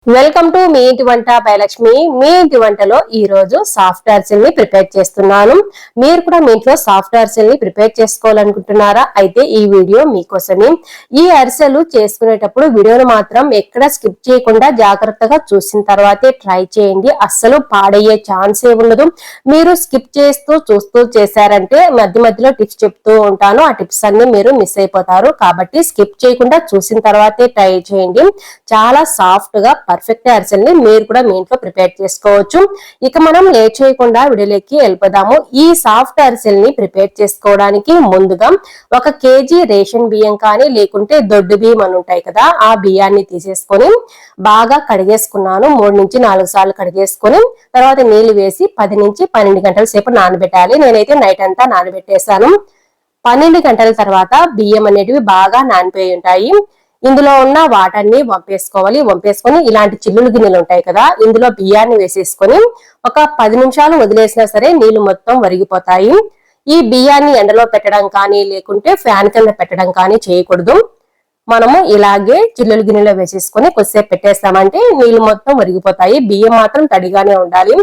Welcome to me ఇంటి వంట by Lakshmi. మీ ఇంటి వంటలో ఈ రోజు సాఫ్ట్ అరిసెల్ ని ప్రిపేర్ చేస్తున్నాను. మీరు కూడా మీ ఇంట్లో సాఫ్ట్ అరిసెల్ ని ప్రిపేర్ చేసుకోవాలనుకుంటున్నారా? అయితే ఈ వీడియో మీకోసమే. ఈ అరిసెలు చేసుకునేటప్పుడు వీడియోను మాత్రం ఎక్కడ స్కిప్ చేయకుండా జాగ్రత్తగా చూసిన తర్వాతే ట్రై చేయండి. అస్సలు పాడయ్యే ఛాన్సే ఉండదు. మీరు స్కిప్ చేస్తూ చూస్తూ చేశారంటే మధ్య మధ్యలో టిప్స్ చెప్తూ ఉంటాను. ఆ టిప్స్ అన్ని మీరు మిస్ అయిపోతారు. కాబట్టి స్కిప్ చేయకుండా చూసిన తర్వాతే ట్రై చేయండి. చాలా సాఫ్ట్ గా పర్ఫెక్ట్ అరిసెల్ ని మీరు కూడా మీ ఇంట్లో ప్రిపేర్ చేసుకోవచ్చు. ఇక మనం లేట్ చేయకుండా వీడియోలోకి వెళ్ళిపోదాము. ఈ సాఫ్ట్ అరిసెల్ ని ప్రిపేర్ చేసుకోవడానికి ముందుగా 1 కేజీ రేషన్ బియ్యం కానీ లేకుంటే దొడ్డు బియ్యం అని ఉంటాయి కదా, ఆ బియ్యాన్ని తీసేసుకొని బాగా కడిగేసుకున్నాను. 3 నుంచి 4 సార్లు కడిగేసుకొని తర్వాత నీళ్లు వేసి 10 నుంచి 12 గంటల సేపు నానబెట్టాలి. నేనైతే నైట్ అంతా నానబెట్టేశాను. 12 గంటల తర్వాత బియ్యం అనేటివి బాగా నానిపోయి ఉంటాయి. ఇందులో ఉన్న వాటర్ని వంపేసుకొని ఇలాంటి చిల్లులు గిన్నెలు ఉంటాయి కదా, ఇందులో బియ్యాన్ని వేసేసుకొని ఒక 10 నిమిషాలు వదిలేసినా సరే నీళ్లు మొత్తం వరిగిపోతాయి. ఈ బియ్యాన్ని ఎండలో పెట్టడం కానీ లేకుంటే ఫ్యాన్ కింద పెట్టడం కానీ చేయకూడదు. మనము ఇలాగే చిల్లులు గిన్నెలో వేసేసుకొని కొద్దిసేపు పెట్టేస్తామంటే నీళ్లు మొత్తం వరిగిపోతాయి. బియ్యం మాత్రం తడిగానే ఉండాలి.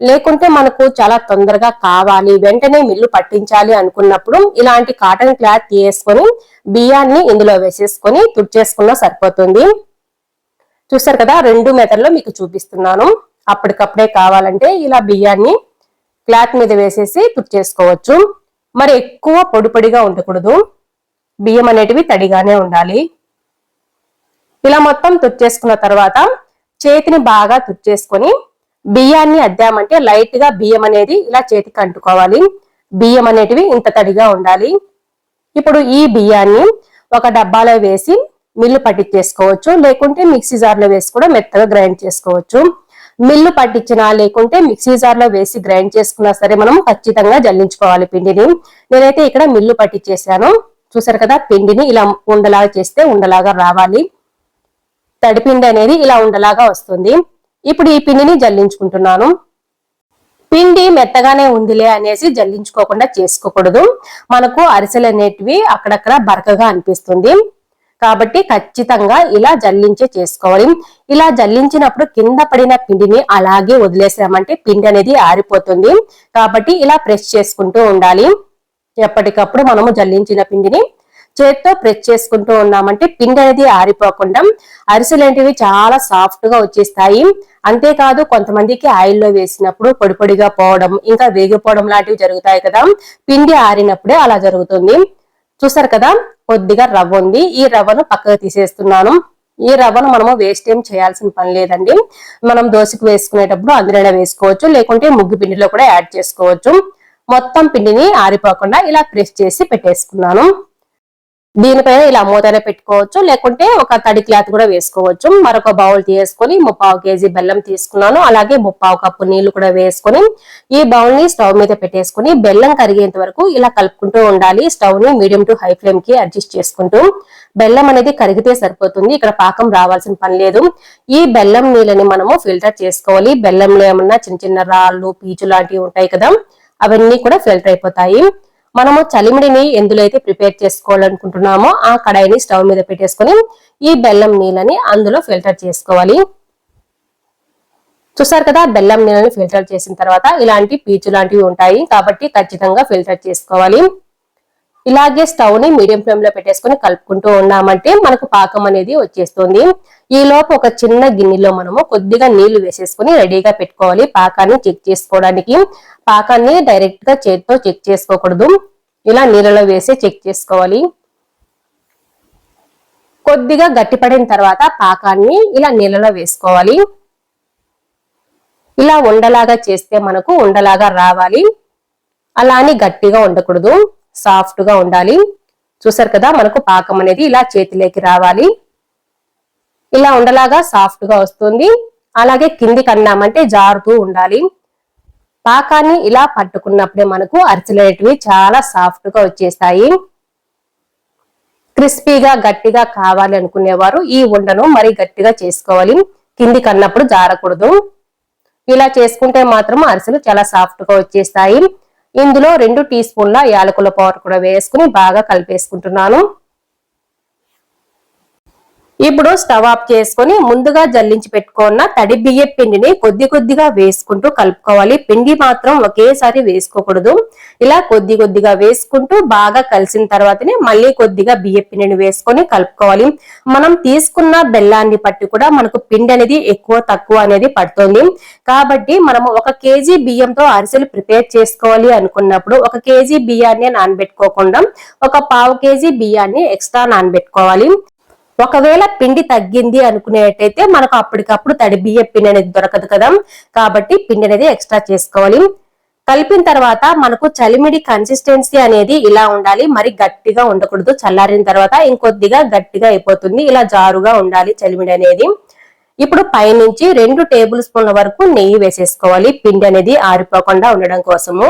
లేకుంటే మనకు చాలా తొందరగా కావాలి, వెంటనే మిల్లు పట్టించాలి అనుకున్నప్పుడు ఇలాంటి కాటన్ క్లాత్ తీసుకొని బియ్యాన్ని ఇందులో వేసేసుకొని తుడిచేసుకున్నా సరిపోతుంది. చూసారు కదా, 2 మెథడ్లో మీకు చూపిస్తున్నాను. అప్పటికప్పుడే కావాలంటే ఇలా బియ్యాన్ని క్లాత్ మీద వేసేసి తుడిచేసుకోవచ్చు. మరి ఎక్కువ పొడి పొడిగా ఉండకూడదు, బియ్యం అనేటివి తడిగానే ఉండాలి. ఇలా మొత్తం తుడిచేసుకున్న తర్వాత చేతిని బాగా తుడిచేసుకొని బియ్యాన్ని అద్దామంటే లైట్ గా బియ్యం అనేది ఇలా చేతికి అంటుకోవాలి. బియ్యం అనేటివి ఇంత తడిగా ఉండాలి. ఇప్పుడు ఈ బియ్యాన్ని ఒక డబ్బాలో వేసి మిల్లు పట్టించేసుకోవచ్చు. లేకుంటే మిక్సీ జార్లో వేసి కూడా మెత్తగా గ్రైండ్ చేసుకోవచ్చు. మిల్లు పట్టించినా లేకుంటే మిక్సీ జార్లో వేసి గ్రైండ్ చేసుకున్నా సరే మనం ఖచ్చితంగా జల్లించుకోవాలి పిండిని. నేనైతే ఇక్కడ మిల్లు పట్టించేసాను. చూసారు కదా, పిండిని ఇలా ఉండలాగా చేస్తే ఉండలాగా రావాలి. తడిపిండి అనేది ఇలా ఉండలాగా వస్తుంది. ఇప్పుడు ఈ పిండిని జల్లించుకుంటున్నాను. పిండి మెత్తగానే ఉందిలే అనేసి జల్లించుకోకుండా చేసుకోకూడదు. మనకు అరిసెలు అనేటివి అక్కడక్కడ బరకగా అనిపిస్తుంది. కాబట్టి ఖచ్చితంగా ఇలా జల్లించే చేసుకోవాలి. ఇలా జల్లించినప్పుడు కింద పడిన పిండిని అలాగే వదిలేసామంటే పిండి అనేది ఆరిపోతుంది. కాబట్టి ఇలా ప్రెస్ చేసుకుంటూ ఉండాలి. ఎప్పటికప్పుడు మనము జల్లించిన పిండిని చేత్తో ప్రెస్ చేసుకుంటూ ఉన్నామంటే పిండి అనేది ఆరిపోకుండా అరిసెలేంటివి చాలా సాఫ్ట్ గా వచ్చేస్తాయి. అంతేకాదు కొంతమందికి ఆయిల్లో వేసినప్పుడు పొడి పొడిగా పోవడం, ఇంకా వేగిపోవడం లాంటివి జరుగుతాయి కదా, పిండి ఆరినప్పుడే అలా జరుగుతుంది. చూసారు కదా, కొద్దిగా రవ్వ ఉంది. ఈ రవ్వను పక్కకు తీసేస్తున్నాను. ఈ రవ్వను మనము వేస్ట్ ఏం చేయాల్సిన పని లేదండి. మనం దోశకు వేసుకునేటప్పుడు అందులోనే వేసుకోవచ్చు, లేకుంటే ముగ్గు పిండిలో కూడా యాడ్ చేసుకోవచ్చు. మొత్తం పిండిని ఆరిపోకుండా ఇలా ప్రెస్ చేసి పెట్టేసుకున్నాను. దీనిపైన ఇలా మూతనే పెట్టుకోవచ్చు, లేకుంటే ఒక తడి క్లాత్ కూడా వేసుకోవచ్చు. మరొక బౌల్ తీసుకొని 3/4 కేజీ బెల్లం తీసుకున్నాను. అలాగే 3/4 కప్పు నీళ్లు కూడా వేసుకొని ఈ బౌల్ ని స్టవ్ మీద పెట్టేసుకొని బెల్లం కరిగేంత వరకు ఇలా కలుపుకుంటూ ఉండాలి. స్టవ్ ని మీడియం టు హై ఫ్లేమ్ కి అడ్జస్ట్ చేసుకుంటూ. బెల్లం అనేది కరిగితే సరిపోతుంది, ఇక్కడ పాకం రావాల్సిన పని లేదు. ఈ బెల్లం నీళ్ళని మనము ఫిల్టర్ చేసుకోవాలి. బెల్లంలో ఏమన్నా చిన్న చిన్న రాళ్ళు, పీచు లాంటివి ఉంటాయి కదా, అవన్నీ కూడా ఫిల్టర్ అయిపోతాయి. మనము చలిమిడిని ఎందులో అయితే ప్రిపేర్ చేసుకోవాలనుకుంటున్నామో ఆ కడాయిని స్టవ్ మీద పెట్టేసుకొని ఈ బెల్లం నీళ్ళని అందులో ఫిల్టర్ చేసుకోవాలి. చూసారు కదా, బెల్లం నీళ్ళని ఫిల్టర్ చేసిన తర్వాత ఇలాంటి పీచు లాంటివి ఉంటాయి, కాబట్టి ఖచ్చితంగా ఫిల్టర్ చేసుకోవాలి. ఇలాగే స్టవ్ ని మీడియం ఫ్లేమ్ లో పెట్టేసుకొని కలుపుకుంటూ ఉన్నామంటే మనకు పాకం అనేది వచ్చేస్తుంది. ఈ లోపు ఒక చిన్న గిన్నెలో మనము కొద్దిగా నీళ్లు వేసేసుకొని రెడీగా పెట్టుకోవాలి పాకాన్ని చెక్ చేసుకోవడానికి. పాకాన్ని డైరెక్ట్ గా చేతితో చెక్ చేసుకోకూడదు, ఇలా నీళ్ళలో వేసి చెక్ చేసుకోవాలి. కొద్దిగా గట్టిపడిన తర్వాత పాకాన్ని ఇలా నీళ్ళలో వేసుకోవాలి. ఇలా ఉండలాగా చేస్తే మనకు ఉండలాగా రావాలి. అలా అని గట్టిగా ఉండకూడదు, సాఫ్ట్ గా ఉండాలి. చూసారు కదా, మనకు పాకం అనేది ఇలా చేతిలోకి రావాలి. ఇలా ఉండలాగా సాఫ్ట్ గా వస్తుంది. అలాగే కిందికి అన్నామంటే జారుతూ ఉండాలి. పాకాన్ని ఇలా పట్టుకున్నప్పుడే మనకు అరిసెలేటివి చాలా సాఫ్ట్ గా వచ్చేస్తాయి. క్రిస్పీగా గట్టిగా కావాలి అనుకునేవారు ఈ ఉండను మరి గట్టిగా చేసుకోవాలి. కిందికి అన్నప్పుడు జారకూడదు. ఇలా చేసుకుంటే మాత్రం అరిసెలు చాలా సాఫ్ట్ గా వచ్చేస్తాయి. ఇందులో 2 టీ స్పూన్ల యాలకుల పౌడర్ కూడా వేసుకుని బాగా కలిపేసుకుంటున్నాను. ఇప్పుడు స్టవ్ ఆఫ్ చేసుకొని ముందుగా జల్లించి పెట్టుకున్న తడి బియ్య పిండిని కొద్ది కొద్దిగా వేసుకుంటూ కలుపుకోవాలి. పిండి మాత్రం ఒకేసారి వేసుకోకూడదు. ఇలా కొద్ది కొద్దిగా వేసుకుంటూ బాగా కలిసిన తర్వాతనే మళ్ళీ కొద్దిగా బియ్య పిండిని వేసుకొని కలుపుకోవాలి. మనం తీసుకున్న బెల్లాన్ని బట్టి కూడా మనకు పిండి అనేది ఎక్కువ తక్కువ అనేది పడుతుంది. కాబట్టి మనము 1 కేజీ బియ్యంతో అరిసెలు ప్రిపేర్ చేసుకోవాలి అనుకున్నప్పుడు 1 కేజీ బియ్యాన్ని నానబెట్టుకోకుండా 1/4 కేజీ బియ్యాన్ని ఎక్స్ట్రా నానబెట్టుకోవాలి. ఒకవేళ పిండి తగ్గింది అనుకునేటైతే మనకు అప్పటికప్పుడు తడి బియ్య పిండి అనేది దొరకదు కదా, కాబట్టి పిండి అనేది ఎక్స్ట్రా చేసుకోవాలి. కలిపిన తర్వాత మనకు చలిమిడి కన్సిస్టెన్సీ అనేది ఇలా ఉండాలి. మరి గట్టిగా ఉండకూడదు. చల్లారిన తర్వాత ఇంకొద్దిగా గట్టిగా అయిపోతుంది. ఇలా జారుగా ఉండాలి చలిమిడి అనేది. ఇప్పుడు పైనుంచి 2 టేబుల్ స్పూన్ల వరకు నెయ్యి వేసేసుకోవాలి, పిండి అనేది ఆరిపోకుండా ఉండడం కోసము.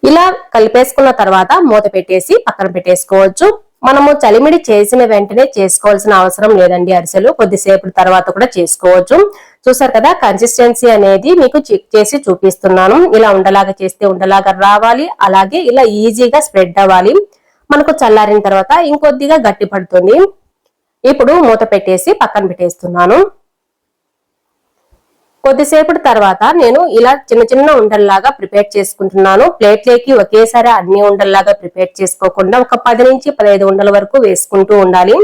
ఇలా కలిపేసుకున్న తర్వాత మూత పెట్టేసి పక్కన పెట్టేసుకోవచ్చు. మనము చలిమిడి చేసిన వెంటనే చేసుకోవాల్సిన అవసరం లేదండి. అరిసెలు కొద్దిసేపు తర్వాత కూడా చేసుకోవచ్చు. చూసారు కదా, కన్సిస్టెన్సీ అనేది మీకు చెక్ చేసి చూపిస్తున్నాను. ఇలా ఉండలాగా చేస్తే ఉండలాగా రావాలి. అలాగే ఇలా ఈజీగా స్ప్రెడ్ అవ్వాలి. మనకు చల్లారిన తర్వాత ఇంకొద్దిగా గట్టి పడుతుంది. ఇప్పుడు మూత పెట్టేసి పక్కన పెట్టేస్తున్నాను. కొద్దిసేపటి తర్వాత నేను ఇలా చిన్న చిన్న ఉండల్లాగా ప్రిపేర్ చేసుకుంటున్నాను. ప్లేట్లోకి ఒకేసారి అన్ని ఉండల్లాగా ప్రిపేర్ చేసుకోకుండా ఒక 10 నుంచి 15 ఉండల వరకు వేసుకుంటూ ఉండాలి.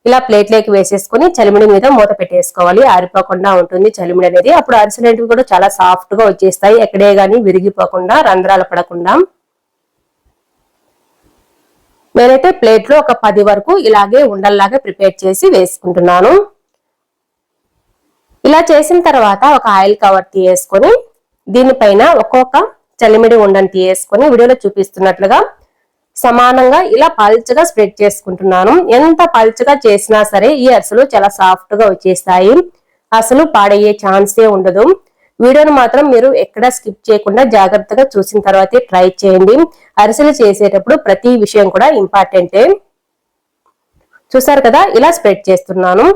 ఇలా ప్లేట్లోకి వేసేసుకుని చలిమిడి మీద మూత పెట్టేసుకోవాలి. ఆరిపోకుండా ఉంటుంది చలిమిడి అనేది. అప్పుడు అరిసెలు కూడా చాలా సాఫ్ట్ గా వచ్చేస్తాయి, ఎక్కడే గానీ విరిగిపోకుండా, రంధ్రాలు పడకుండా. నేనైతే ప్లేట్ లో ఒక 10 వరకు ఇలాగే ఉండల్లాగా ప్రిపేర్ చేసి వేసుకుంటున్నాను. ఇలా చేసిన తర్వాత ఒక ఆయిల్ కవర్ తీయేసుకొని దీనిపైన ఒక్కొక్క చలిమిడి ఉండని తీయేసుకొని వీడియోలో చూపిస్తున్నట్లుగా సమానంగా ఇలా పల్చగా స్ప్రెడ్ చేసుకుంటున్నాను. ఎంత పల్చగా చేసినా సరే ఈ అరిసెలు చాలా సాఫ్ట్ గా వచ్చేస్తాయి. అసలు పాడయ్యే ఛాన్సే ఉండదు. వీడియోను మాత్రం మీరు ఎక్కడ స్కిప్ చేయకుండా జాగ్రత్తగా చూసిన తర్వాతే ట్రై చేయండి. అరిసెలు చేసేటప్పుడు ప్రతి విషయం కూడా ఇంపార్టెంటే. చూసారు కదా, ఇలా స్ప్రెడ్ చేస్తున్నాను.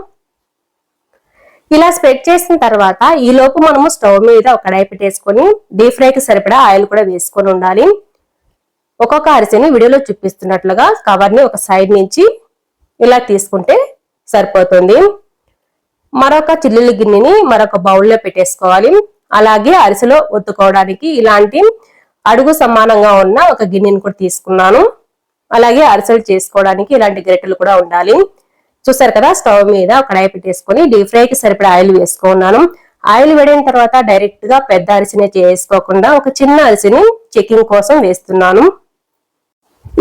ఇలా స్ప్రెడ్ చేసిన తర్వాత ఈ లోపు మనము స్టవ్ మీద ఒక కడాయి పెట్టేసుకొని డీప్ ఫ్రైకి సరిపడా ఆయిల్ కూడా వేసుకొని ఉండాలి. ఒక్కొక్క అరిసెని వీడియోలో చూపిస్తున్నట్లుగా కవర్ ని ఒక సైడ్ నుంచి ఇలా తీసుకుంటే సరిపోతుంది. మరొక చిల్లుల గిన్నెని మరొక బౌల్లో పెట్టేసుకోవాలి. అలాగే అరిసెలో ఒత్తుకోవడానికి ఇలాంటి అడుగు సమానంగా ఉన్న ఒక గిన్నెని కూడా తీసుకున్నాను. అలాగే అరిసెలు చేసుకోవడానికి ఇలాంటి గరిటెలు కూడా ఉండాలి. చూసారు కదా, స్టవ్ మీద కడాయి పెట్టేసుకొని డీప్ ఫ్రైకి సరిపడా ఆయిల్ వేసుకున్నాను. ఆయిల్ వేడిన తర్వాత డైరెక్ట్ గా పెద్ద అరిసెని చేసుకోకుండా ఒక చిన్న అరిసెని చెకింగ్ కోసం వేస్తున్నాను.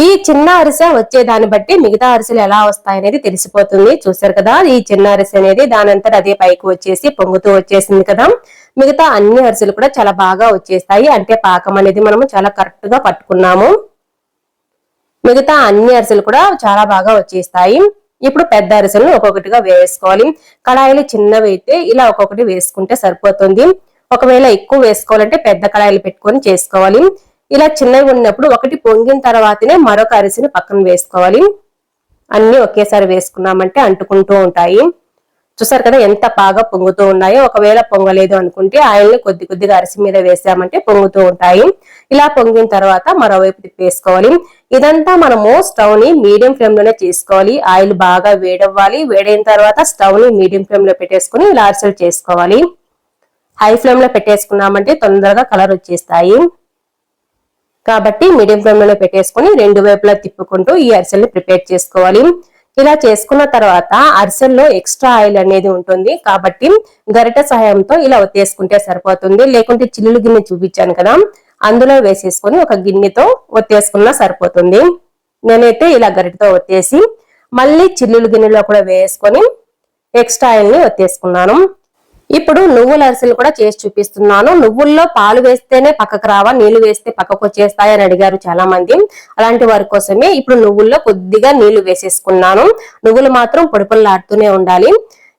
ఈ చిన్న అరిసె వచ్చేదాన్ని బట్టి మిగతా అరిసెలు ఎలా వస్తాయనేది తెలిసిపోతుంది. చూసారు కదా, ఈ చిన్న అరిసె అనేది దానంతా అదే పైకి వచ్చేసి పొంగుతూ వచ్చేసింది కదా. మిగతా అన్ని అరిసెలు కూడా చాలా బాగా వచ్చేస్తాయి. అంటే పాకం అనేది మనము చాలా కరెక్ట్ గా పట్టుకున్నాము. మిగతా అన్ని అరిసెలు కూడా చాలా బాగా వచ్చేస్తాయి. ఇప్పుడు పెద్ద అరిసెలను ఒక్కొక్కటిగా వేసుకోవాలి. కడాయిలు చిన్నవి అయితే ఇలా ఒక్కొక్కటి వేసుకుంటే సరిపోతుంది. ఒకవేళ ఎక్కువ వేసుకోవాలంటే పెద్ద కడాయిలు పెట్టుకొని చేసుకోవాలి. ఇలా చిన్నవి ఉన్నప్పుడు ఒకటి పొంగిన తర్వాతనే మరొక అరిసెని పక్కన వేసుకోవాలి. అన్ని ఒకేసారి వేసుకున్నామంటే అంటుకుంటూ ఉంటాయి. చూసారు కదా ఎంత బాగా పొంగుతూ ఉన్నాయో. ఒకవేళ పొంగలేదు అనుకుంటే ఆయిల్ ని కొద్ది కొద్దిగా అరిసి మీద వేసామంటే పొంగుతూ ఉంటాయి. ఇలా పొంగిన తర్వాత మరోవైపు తిప్పేసుకోవాలి. ఇదంతా మనము స్టవ్ ని మీడియం ఫ్లేమ్ లోనే చేసుకోవాలి. ఆయిల్ బాగా వేడవ్వాలి. వేడైన తర్వాత స్టవ్ ని మీడియం ఫ్లేమ్ లో పెట్టేసుకుని ఇలా అరిసెలు చేసుకోవాలి. హై ఫ్లేమ్ లో పెట్టేసుకున్నామంటే తొందరగా కలర్ వచ్చేస్తాయి. కాబట్టి మీడియం ఫ్లేమ్ లో పెట్టేసుకుని 2 వైపులా తిప్పుకుంటూ ఈ అరిసెల్ని ప్రిపేర్ చేసుకోవాలి. ఇలా చేసుకున్న తర్వాత అరిసెల్లో ఎక్స్ట్రా ఆయిల్ అనేది ఉంటుంది. కాబట్టి గరిట సహాయంతో ఇలా ఒత్తేసుకుంటే సరిపోతుంది. లేకుంటే చిల్లులు గిన్నె చూపించాను కదా, అందులో వేసేసుకొని ఒక గిన్నెతో ఒత్తేసుకున్నా సరిపోతుంది. నేనైతే ఇలా గరిటతో ఒత్తేసి మళ్ళీ చిల్లులు గిన్నెలో కూడా వేసుకొని ఎక్స్ట్రా ఆయిల్ ని ఒత్తేసుకున్నాను. ఇప్పుడు నువ్వుల అరిసెలు కూడా చేసి చూపిస్తున్నాను. నువ్వుల్లో పాలు వేస్తేనే పక్కకు రావా, నీళ్లు వేస్తే పక్కకు వచ్చేస్తాయి అని అడిగారు చాలా మంది. అలాంటి వారి కోసమే ఇప్పుడు నువ్వుల్లో కొద్దిగా నీళ్లు వేసేసుకున్నాను. నువ్వులు మాత్రం పొడిపొల్లాడుతూనే ఉండాలి.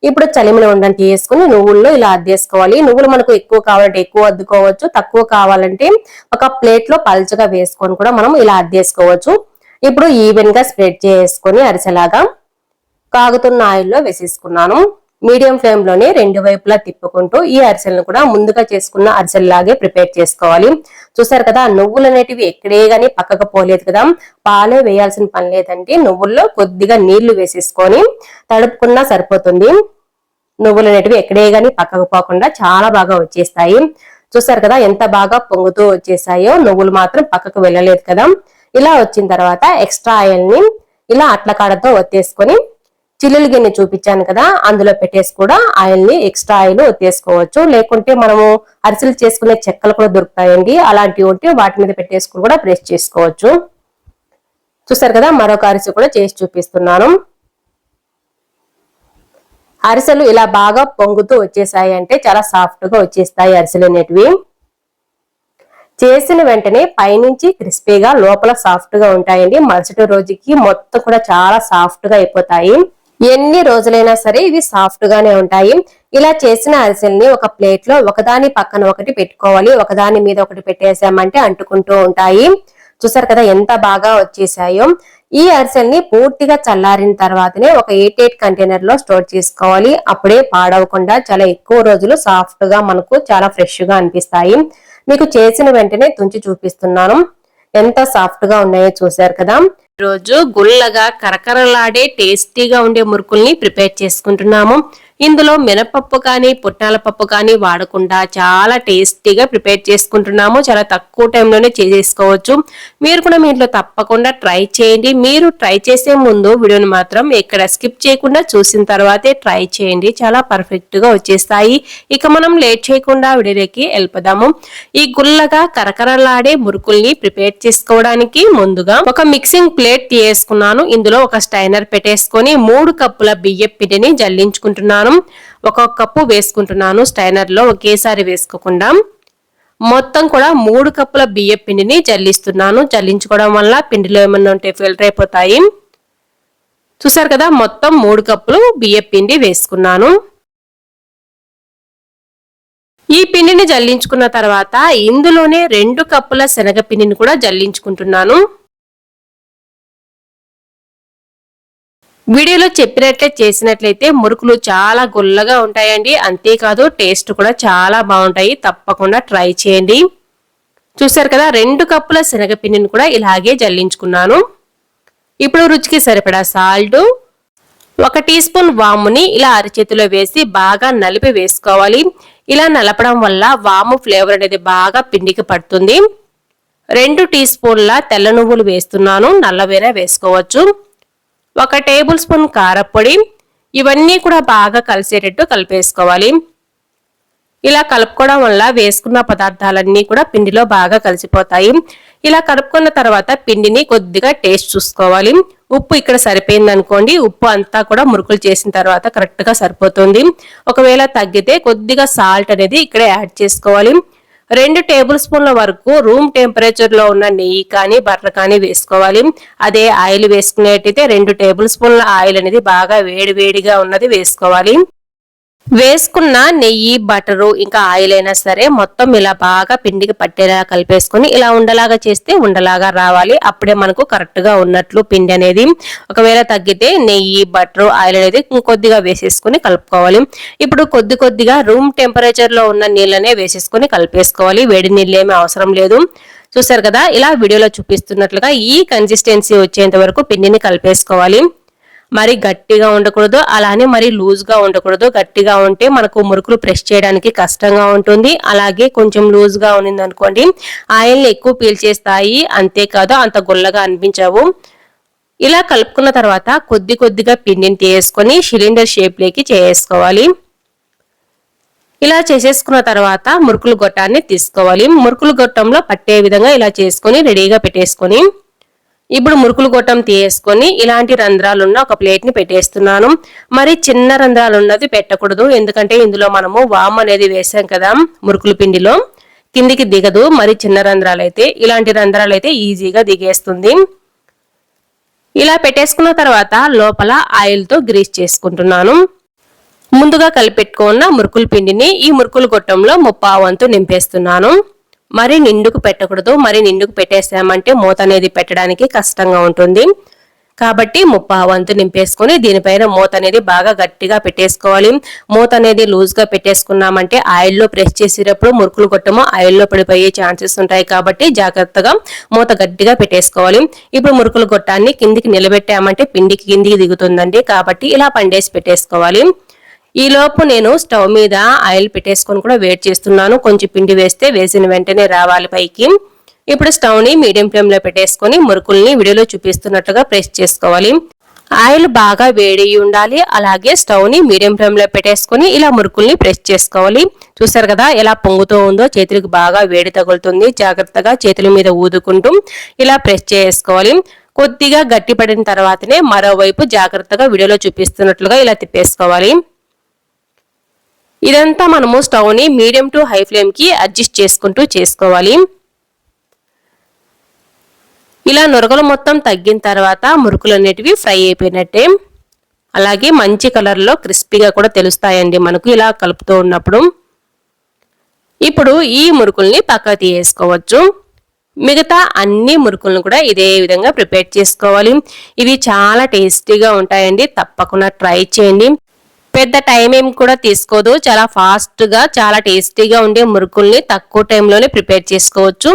ఇప్పుడు చలిమిడి ఉండంటి వేసుకుని నువ్వుల్లో ఇలా అద్దేసుకోవాలి. నువ్వులు మనకు ఎక్కువ కావాలంటే ఎక్కువ అద్దుకోవచ్చు, తక్కువ కావాలంటే ఒక ప్లేట్ లో పల్చగా వేసుకొని కూడా మనం ఇలా అద్దేసుకోవచ్చు. ఇప్పుడు ఈవెన్ గా స్ప్రెడ్ చేసుకొని అరిసెలాగా కాగుతున్న ఆయిల్లో వేసేసుకున్నాను. మీడియం ఫ్లేమ్ లోనే రెండు వైపులా తిప్పుకుంటూ ఈ అరిసెలను కూడా ముందుగా చేసుకున్న అరిసెల్లాగే ప్రిపేర్ చేసుకోవాలి. చూసారు కదా, నువ్వులు అనేటివి ఎక్కడే గానీ పక్కకు పోలేదు కదా. పాలే వేయాల్సిన పని లేదండి. నువ్వుల్లో కొద్దిగా నీళ్లు వేసేసుకొని తడుపుకున్నా సరిపోతుంది. నువ్వులు అనేటివి ఎక్కడే గానీ పక్కకు పోకుండా చాలా బాగా వచ్చేస్తాయి. చూసారు కదా ఎంత బాగా పొంగుతూ వచ్చేసాయో. నువ్వులు మాత్రం పక్కకు వెళ్ళలేదు కదా. ఇలా వచ్చిన తర్వాత ఎక్స్ట్రా ఆయిల్ ని ఇలా అట్లకాడతో ఒత్తేసుకొని చిల్లులు గిన్నె చూపించాను కదా, అందులో పెట్టేసి కూడా ఆయిల్ ని ఎక్స్ట్రా ఆయిల్ ఒత్తేసుకోవచ్చు. లేకుంటే మనము అరిసెలు చేసుకునే చెక్కలు కూడా దొరుకుతాయండి. అలాంటివి ఉంటే వాటి మీద పెట్టేసుకుని కూడా ప్రెస్ చేసుకోవచ్చు. చూసారు కదా, మరొక అరిసె కూడా చేసి చూపిస్తున్నాను. అరిసెలు ఇలా బాగా పొంగుతూ వచ్చేసాయి అంటే చాలా సాఫ్ట్ గా వచ్చేస్తాయి అరిసెలు అనేటివి. చేసిన వెంటనే పైనుంచి క్రిస్పీగా లోపల సాఫ్ట్ గా ఉంటాయండి. మరుసటి రోజుకి మొత్తం కూడా చాలా సాఫ్ట్ గా అయిపోతాయి. ఎన్ని రోజులైనా సరే ఇవి సాఫ్ట్ గానే ఉంటాయి. ఇలా చేసిన అరిసెల్ని ఒక ప్లేట్ లో ఒకదాని పక్కన ఒకటి పెట్టుకోవాలి. ఒకదాని మీద ఒకటి పెట్టేసామంటే అంటుకుంటూ ఉంటాయి. చూసారు కదా ఎంత బాగా వచ్చేసాయో. ఈ అరిసెల్ని పూర్తిగా చల్లారిన తర్వాతనే ఒక 8 కంటైనర్ లో స్టోర్ చేసుకోవాలి. అప్పుడే పాడవకుండా చాలా ఎక్కువ రోజులు సాఫ్ట్ గా మనకు చాలా ఫ్రెష్ గా అనిపిస్తాయి. మీకు చేసిన వెంటనే తుంచి చూపిస్తున్నాను. ఎంత సాఫ్ట్ గా ఉన్నాయో చూసారు కదా. రోజు గుల్లగా కరకరలాడే టేస్టీగా ఉండే మురుకుల్ని ప్రిపేర్ చేసుకుంటున్నాము. ఇందులో మినపప్పు కానీ పుట్నాల పప్పు కానీ వాడకుండా చాలా టేస్టీగా ప్రిపేర్ చేసుకుంటున్నాము. చాలా తక్కువ టైంలోనే చేసుకోవచ్చు. మీరు కూడా మీ ఇంట్లో తప్పకుండా ట్రై చేయండి. మీరు ట్రై చేసే ముందు వీడియోని మాత్రం ఎక్కడ స్కిప్ చేయకుండా చూసిన తర్వాతే ట్రై చేయండి. చాలా పర్ఫెక్ట్ గా వచ్చేస్తాయి. ఇక మనం లేట్ చేయకుండా వీడియోకి వెళ్ళిపోదాము. ఈ గుల్లగా కరకరలాడే మురుకుల్ని ప్రిపేర్ చేసుకోవడానికి ముందుగా ఒక మిక్సింగ్ ప్లేట్ తీసుకున్నాను. ఇందులో ఒక స్టైనర్ పెట్టేసుకొని 3 కప్పుల బియ్యం పిండిని జల్లించుకుంటున్నాను. ఒక్కొక్క కప్పు వేసుకుంటున్నాను. స్టైనర్ లో ఒకేసారి వేసుకోకుండా మొత్తం కూడా 3 కప్పుల బియ్యం పిండిని జల్లిస్తున్నాను. జల్లించుకోవడం వల్ల పిండిలో ఏమన్నా ఉంటే ఫిల్టర్ అయిపోతాయి. చూసారు కదా, మొత్తం 3 కప్పులు బియ్యం పిండి వేసుకున్నాను. ఈ పిండిని జల్లించుకున్న తర్వాత ఇందులోనే 2 కప్పుల శనగపిండిని కూడా జల్లించుకుంటున్నాను. వీడియోలో చెప్పినట్లే చేసినట్లయితే మురుకులు చాలా గుల్లగా ఉంటాయండి. అంతేకాదు టేస్ట్ కూడా చాలా బాగుంటాయి. తప్పకుండా ట్రై చేయండి. చూసారు కదా, 2 కప్పుల శనగపిండిని కూడా ఇలాగే జల్లించుకున్నాను. ఇప్పుడు రుచికి సరిపడా సాల్ట్, 1 టీ స్పూన్ వాముని ఇలా అరచేతిలో వేసి బాగా నలిపి వేసుకోవాలి. ఇలా నలపడం వల్ల వాము ఫ్లేవర్ అనేది బాగా పిండికి పడుతుంది. 2 టీ స్పూన్ల తెల్ల నువ్వులు వేస్తున్నాను. నల్లవేరా వేసుకోవచ్చు. 1 టేబుల్ స్పూన్ కారపొడి. ఇవన్నీ కూడా బాగా కలిసేటట్టు కలిపేసుకోవాలి. ఇలా కలుపుకోవడం వల్ల వేసుకున్న పదార్థాలన్నీ కూడా పిండిలో బాగా కలిసిపోతాయి. ఇలా కలుపుకున్న తర్వాత పిండిని కొద్దిగా టేస్ట్ చూసుకోవాలి. ఉప్పు ఇక్కడ సరిపోయింది అనుకోండి. ఉప్పు అంతా కూడా మురుకులు చేసిన తర్వాత కరెక్ట్ గా సరిపోతుంది. ఒకవేళ తగ్గితే కొద్దిగా సాల్ట్ అనేది ఇక్కడ యాడ్ చేసుకోవాలి. 2 టేబుల్ స్పూన్ల వరకు రూమ్ టెంపరేచర్ లో ఉన్న నెయ్యి కానీ బటర్ కానీ వేసుకోవాలి. అదే ఆయిల్ వేసుకునేటైతే 2 టేబుల్ స్పూన్ల ఆయిల్ అనేది బాగా వేడిగా ఉన్నది వేసుకోవాలి. వేసుకున్న నెయ్యి బటరు ఇంకా ఆయిల్ అయినా సరే మొత్తం ఇలా బాగా పిండికి పట్టేలా కలిపేసుకొని ఇలా ఉండలాగా చేస్తే ఉండలాగా రావాలి. అప్పుడే మనకు కరెక్ట్ గా ఉన్నట్లు పిండి అనేది. ఒకవేళ తగ్గితే నెయ్యి బటరు ఆయిల్ అనేది ఇంకొద్దిగా వేసేసుకొని కలుపుకోవాలి. ఇప్పుడు కొద్దిగా రూమ్ టెంపరేచర్ లో ఉన్న నీళ్ళనే వేసేసుకొని కలిపేసుకోవాలి. వేడి నీళ్ళు ఏమీ అవసరం లేదు. చూసారు కదా, ఇలా వీడియోలో చూపిస్తున్నట్లుగా ఈ కన్సిస్టెన్సీ వచ్చేంత వరకు పిండిని కలిపేసుకోవాలి. మరి గట్టిగా ఉండకూడదు, అలానే మరి లూజ్ గా ఉండకూడదు. గట్టిగా ఉంటే మనకు మురుకులు ప్రెస్ చేయడానికి కష్టంగా ఉంటుంది. అలాగే కొంచెం లూజ్ గా ఉన్నింది అనుకోండి ఆయిల్ ఎక్కువ పీల్చేస్తాయి. అంతేకాదు అంత గుల్లగా అనిపించవు. ఇలా కలుపుకున్న తర్వాత కొద్దిగా పిండిని తీసుకొని సిలిండర్ షేప్ లోకి చేసుకోవాలి. ఇలా చేసేసుకున్న తర్వాత మురుకులు గొట్టాన్ని తీసుకోవాలి. మురుకులు గొట్టంలో పట్టే విధంగా ఇలా చేసుకొని రెడీగా పెట్టేసుకొని ఇప్పుడు మురుకులు గొట్టం తీసుకొని ఇలాంటి రంధ్రాలున్న ఒక ప్లేట్ ని పెట్టేస్తున్నాను. మరి చిన్న రంధ్రాలు ఉన్నది పెట్టకూడదు. ఎందుకంటే ఇందులో మనము వాము అనేది వేసాం కదా మురుకుల పిండిలో, కిందికి దిగదు. మరి చిన్న రంధ్రాలు అయితే ఇలాంటి రంధ్రాలు అయితే ఈజీగా దిగేస్తుంది. ఇలా పెట్టేసుకున్న తర్వాత లోపల ఆయిల్ తో గ్రీస్ చేసుకుంటున్నాను. ముందుగా కలిపెట్టుకున్న మురుకుల పిండిని ఈ మురుకుల గొట్టంలో 3/4 వంతు నింపేస్తున్నాను. మరి నిండుకు పెట్టకూడదు. మరి నిండుకు పెట్టేసామంటే మూత అనేది పెట్టడానికి కష్టంగా ఉంటుంది. కాబట్టి 1/2 వంతు నింపేసుకొని దీనిపైన మూత అనేది బాగా గట్టిగా పెట్టేసుకోవాలి. మూత అనేది లూజ్ గా పెట్టేసుకున్నామంటే ఆయిల్లో ప్రెస్ చేసేటప్పుడు మురుకులు గొట్టము ఆయిల్లో పడిపోయే ఛాన్సెస్ ఉంటాయి కాబట్టి జాగ్రత్తగా మూత గట్టిగా పెట్టేసుకోవాలి. ఇప్పుడు మురుకులు గొట్టాన్ని కిందికి నిలబెట్టామంటే పిండికి కిందికి దిగుతుందండి, కాబట్టి ఇలా పండేసి పెట్టేసుకోవాలి. ఈ లోపు నేను స్టవ్ మీద ఆయిల్ పెట్టేసుకొని కూడా వేడి చేస్తున్నాను. కొంచెం పిండి వేసిన వెంటనే రావాలి పైకి. ఇప్పుడు స్టవ్ ని మీడియం ఫ్లేమ్ లో పెట్టేసుకొని మురుకుల్ని వీడియోలో చూపిస్తున్నట్టుగా ప్రెస్ చేసుకోవాలి. ఆయిల్ బాగా వేడి ఉండాలి. అలాగే స్టవ్ ని మీడియం ఫ్లేమ్ లో పెట్టేసుకొని ఇలా మురుకుల్ని ప్రెస్ చేసుకోవాలి. చూసారు కదా ఎలా పొంగుతూ ఉందో, చేతులకు బాగా వేడి తగులుతుంది. జాగ్రత్తగా చేతుల మీద ఊదుకుంటూ ఇలా ప్రెస్ చేసుకోవాలి. కొద్దిగా గట్టి పడిన తర్వాతనే మరోవైపు జాగ్రత్తగా వీడియోలో చూపిస్తున్నట్లుగా ఇలా తిప్పేసుకోవాలి. ఇదంతా మనము స్టవ్ ని మీడియం టు హై ఫ్లేమ్ కి అడ్జస్ట్ చేసుకుంటూ చేసుకోవాలి. ఇలా నురగలు మొత్తం తగ్గిన తర్వాత మురుకులు అనేటివి ఫ్రై అయిపోయినట్టే. అలాగే మంచి కలర్లో క్రిస్పీగా కూడా తెలుస్తాయండి మనకు ఇలా కలుపుతూ ఉన్నప్పుడు. ఇప్పుడు ఈ మురుకుల్ని పక్కకు తీసేసుకోవచ్చు. మిగతా అన్ని మురుకులను కూడా ఇదే విధంగా ప్రిపేర్ చేసుకోవాలి. ఇవి చాలా టేస్టీగా ఉంటాయండి, తప్పకుండా ట్రై చేయండి. పెద్ద టైం ఏం కూడా తీసుకోదు, చాలా ఫాస్ట్గా చాలా టేస్టీగా ఉండే మురుకుల్ని తక్కువ టైంలోనే ప్రిపేర్ చేసుకోవచ్చు.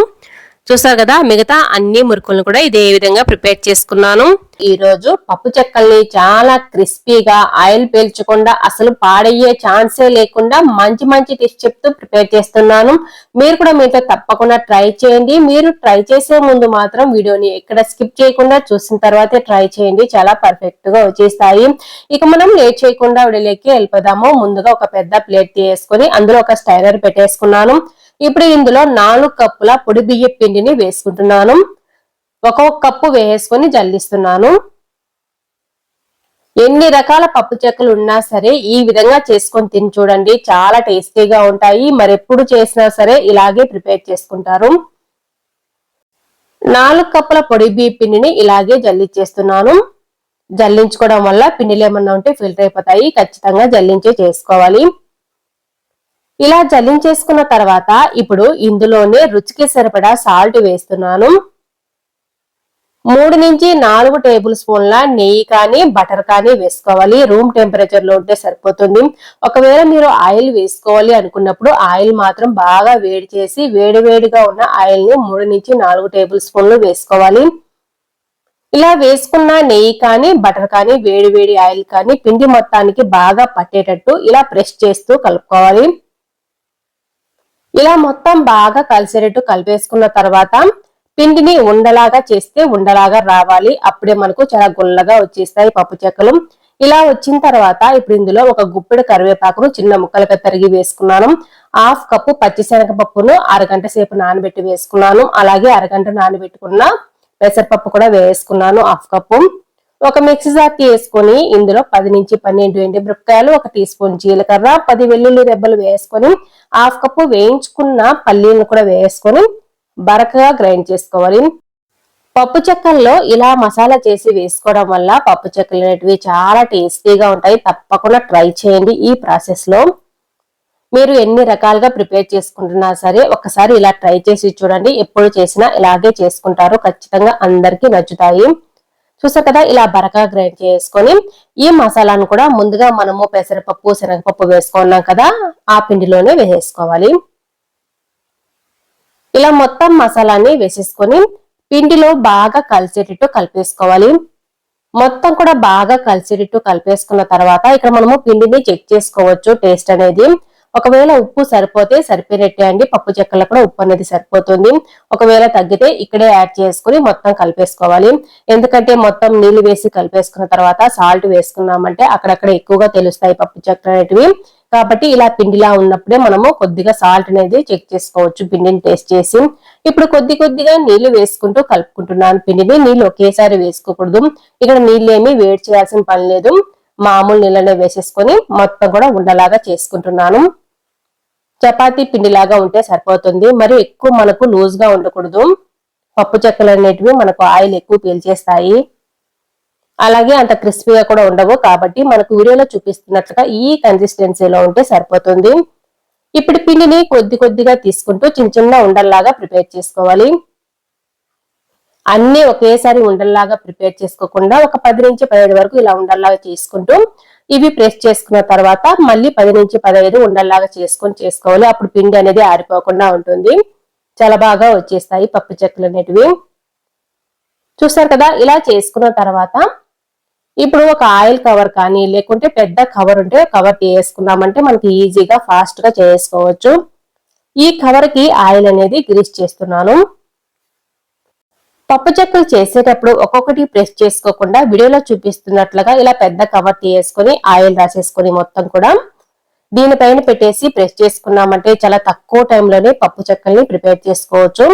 చూసారు కదా మిగతా అన్ని మురుకులను కూడా ఇదే విధంగా ప్రిపేర్ చేసుకున్నాను. ఈ రోజు పప్పు చెక్కల్ని చాలా క్రిస్పీగా ఆయిల్ పీల్చకుండా అసలు పాడయ్యే ఛాన్సే లేకుండా మంచి మంచి టిప్స్ చెప్తూ ప్రిపేర్ చేస్తున్నాను. మీరు కూడా మీతో తప్పకుండా ట్రై చేయండి. మీరు ట్రై చేసే ముందు మాత్రం వీడియోని ఎక్కడ స్కిప్ చేయకుండా చూసిన తర్వాతే ట్రై చేయండి, చాలా పర్ఫెక్ట్ గా వచ్చేస్తాయి. ఇక మనం లేట్ చేయకుండా వీడియోలోకి వెళ్ళిపోదాము. ముందుగా ఒక పెద్ద ప్లేట్ తీసుకొని అందులో ఒక స్టైనర్ పెట్టేసుకున్నాను. ఇప్పుడు ఇందులో 4 కప్పుల పొడి బియ్య పిండిని వేసుకుంటున్నాను. ఒక్కొక్క కప్పు వేసుకొని జల్లిస్తున్నాను. ఎన్ని రకాల పప్పు చెక్కలు ఉన్నా సరే ఈ విధంగా చేసుకొని తిని చూడండి, చాలా టేస్టీగా ఉంటాయి. మరెప్పుడు చేసినా సరే ఇలాగే ప్రిపేర్ చేసుకుంటారు. 4 కప్పుల పొడి బియ్య పిండిని ఇలాగే జల్లించేస్తున్నాను. జల్లించుకోవడం వల్ల పిండిలు ఏమన్నా ఉంటే ఫిల్టర్ అయిపోతాయి, ఖచ్చితంగా జల్లించే చేసుకోవాలి. ఇలా జల్లించేసుకున్న తర్వాత ఇప్పుడు ఇందులోనే రుచికి సరిపడా సాల్ట్ వేస్తున్నాను. 3 నుంచి 4 టేబుల్ స్పూన్ల నెయ్యి కానీ బటర్ కానీ వేసుకోవాలి. రూమ్ టెంపరేచర్ లో ఉంటే సరిపోతుంది. ఒకవేళ మీరు ఆయిల్ వేసుకోవాలి అనుకున్నప్పుడు ఆయిల్ మాత్రం బాగా వేడి చేసి వేడివేడిగా ఉన్న ఆయిల్ ని 3 నుంచి 4 టేబుల్ స్పూన్లు వేసుకోవాలి. ఇలా వేసుకున్న నెయ్యి కానీ బటర్ కానీ వేడి ఆయిల్ కానీ పిండి మొత్తానికి బాగా పట్టేటట్టు ఇలా ప్రెస్ చేస్తూ కలుపుకోవాలి. ఇలా మొత్తం బాగా కలిసేటట్టు కలిపేసుకున్న తర్వాత పిండిని ఉండలాగా చేస్తే ఉండలాగా రావాలి. అప్పుడే మనకు చాలా గుల్లగా వచ్చేస్తాయి పప్పు చెక్కలు. ఇలా వచ్చిన తర్వాత ఇప్పుడు ఇందులో ఒక గుప్పెడు కరివేపాకును చిన్న ముక్కలుగా తరిగి వేసుకున్నాను. 1/2 కప్పు పచ్చిశనగపప్పును అరగంట సేపు నానబెట్టి వేసుకున్నాను. అలాగే అరగంట నానబెట్టుకున్న పెసరపప్పు కూడా వేసుకున్నాను 1/2 కప్పు. ఒక మిక్సీ జార్ వేసుకొని ఇందులో 10 నుంచి 12 ఎండుమిరపకాయలు, 1 టీ స్పూన్ జీలకర్ర, 10 వెల్లుల్లి రెబ్బలు వేసుకొని 1/2 కప్పు వేయించుకున్న పల్లీలను కూడా వేసుకొని బరకగా గ్రైండ్ చేసుకోవాలి. పప్పు చెక్కల్లో ఇలా మసాలా చేసి వేసుకోవడం వల్ల పప్పు చెక్కలు అనేటివి చాలా టేస్టీగా ఉంటాయి. తప్పకుండా ట్రై చేయండి. ఈ ప్రాసెస్ లో మీరు ఎన్ని రకాలుగా ప్రిపేర్ చేసుకుంటున్నా సరే ఒకసారి ఇలా ట్రై చేసి చూడండి. ఎప్పుడు చేసినా ఇలాగే చేసుకుంటారు, ఖచ్చితంగా అందరికీ నచ్చుతాయి. చూసారు కదా ఇలా బరకగా గ్రైండ్ చేసుకొని ఈ మసాలాను కూడా ముందుగా మనము పెసరపప్పు శనగపప్పు వేసుకున్నాం కదా ఆ పిండిలోనే వేసేసుకోవాలి. ఇలా మొత్తం మసాలాని వేసేసుకొని పిండిలో బాగా కలిసేటట్టు కలిపేసుకోవాలి. మొత్తం కూడా బాగా కలిసేటట్టు కలిపేసుకున్న తర్వాత ఇక్కడ మనము పిండిని చెక్ చేసుకోవచ్చు టేస్ట్ అనేది. ఒకవేళ ఉప్పు సరిపోతే సరిపోయినట్టే అండి, పప్పు చెక్కల్లో కూడా ఉప్పు అనేది సరిపోతుంది. ఒకవేళ తగ్గితే ఇక్కడే యాడ్ చేసుకుని మొత్తం కలిపేసుకోవాలి. ఎందుకంటే మొత్తం నీళ్లు వేసి కలిపేసుకున్న తర్వాత సాల్ట్ వేసుకున్నామంటే అక్కడక్కడ ఎక్కువగా తెలుస్తాయి పప్పు చెక్కలు అనేటివి. కాబట్టి ఇలా పిండిలా ఉన్నప్పుడే మనము కొద్దిగా సాల్ట్ అనేది చెక్ చేసుకోవచ్చు పిండిని టేస్ట్ చేసి. ఇప్పుడు కొద్దిగా నీళ్లు వేసుకుంటూ కలుపుకుంటున్నాను పిండిని. నీళ్లు ఒకేసారి వేసుకోకూడదు. ఇక్కడ నీళ్ళు ఏమి వేడి చేయాల్సిన పని లేదు, మామూలు నీళ్ళనే వేసేసుకొని మొత్తం కూడా ఉండలాగా చేసుకుంటున్నాను. చపాతీ పిండిలాగా ఉంటే సరిపోతుంది, మరి ఎక్కువ మనకు లూజ్ గా ఉండకూడదు. పప్పు చెక్కలు అనేటివి మనకు ఆయిల్ ఎక్కువ పీల్చేస్తాయి, అలాగే అంత క్రిస్పీగా కూడా ఉండవు. కాబట్టి మనకు వీడియోలో చూపిస్తున్నట్లుగా ఈ కన్సిస్టెన్సీలో ఉంటే సరిపోతుంది. ఇప్పుడు పిండిని కొద్దిగా తీసుకుంటూ చిన్న ఉండల్లాగా ప్రిపేర్ చేసుకోవాలి. అన్ని ఒకేసారి ఉండల్లాగా ప్రిపేర్ చేసుకోకుండా ఒక 10 నుంచి 15 వరకు ఇలా ఉండల్లాగా చేసుకుంటూ ఇవి ప్రెస్ చేసుకున్న తర్వాత మళ్ళీ 10 నుంచి 15 ఉండల్లాగా చేసుకోవాలి. అప్పుడు పిండి అనేది ఆరిపోకుండా ఉంటుంది. చాలా బాగా వచ్చేస్తాయి పప్పు చెక్కలు అనేటివి. చూసారు కదా, ఇలా చేసుకున్న తర్వాత ఇప్పుడు ఒక ఆయిల్ కవర్ కానీ లేకుంటే పెద్ద కవర్ ఉంటే కవర్ తీసుకున్నామంటే మనకి ఈజీగా ఫాస్ట్ గా చేసుకోవచ్చు. ఈ కవర్ కి ఆయిల్ అనేది గ్రీస్ చేస్తున్నాను. పప్పు చెక్కలు చేసేటప్పుడు ఒక్కొక్కటి ప్రెస్ చేసుకోకుండా వీడియోలో చూపిస్తున్నట్లుగా ఇలా పెద్ద కవర్ తీసుకొని ఆయిల్ రాసేసుకొని మొత్తం కూడా దీనిపైన పెట్టేసి ప్రెస్ చేసుకున్నామంటే చాలా తక్కువ టైంలోనే పప్పు చెక్కల్ని ప్రిపేర్ చేసుకోవచ్చు.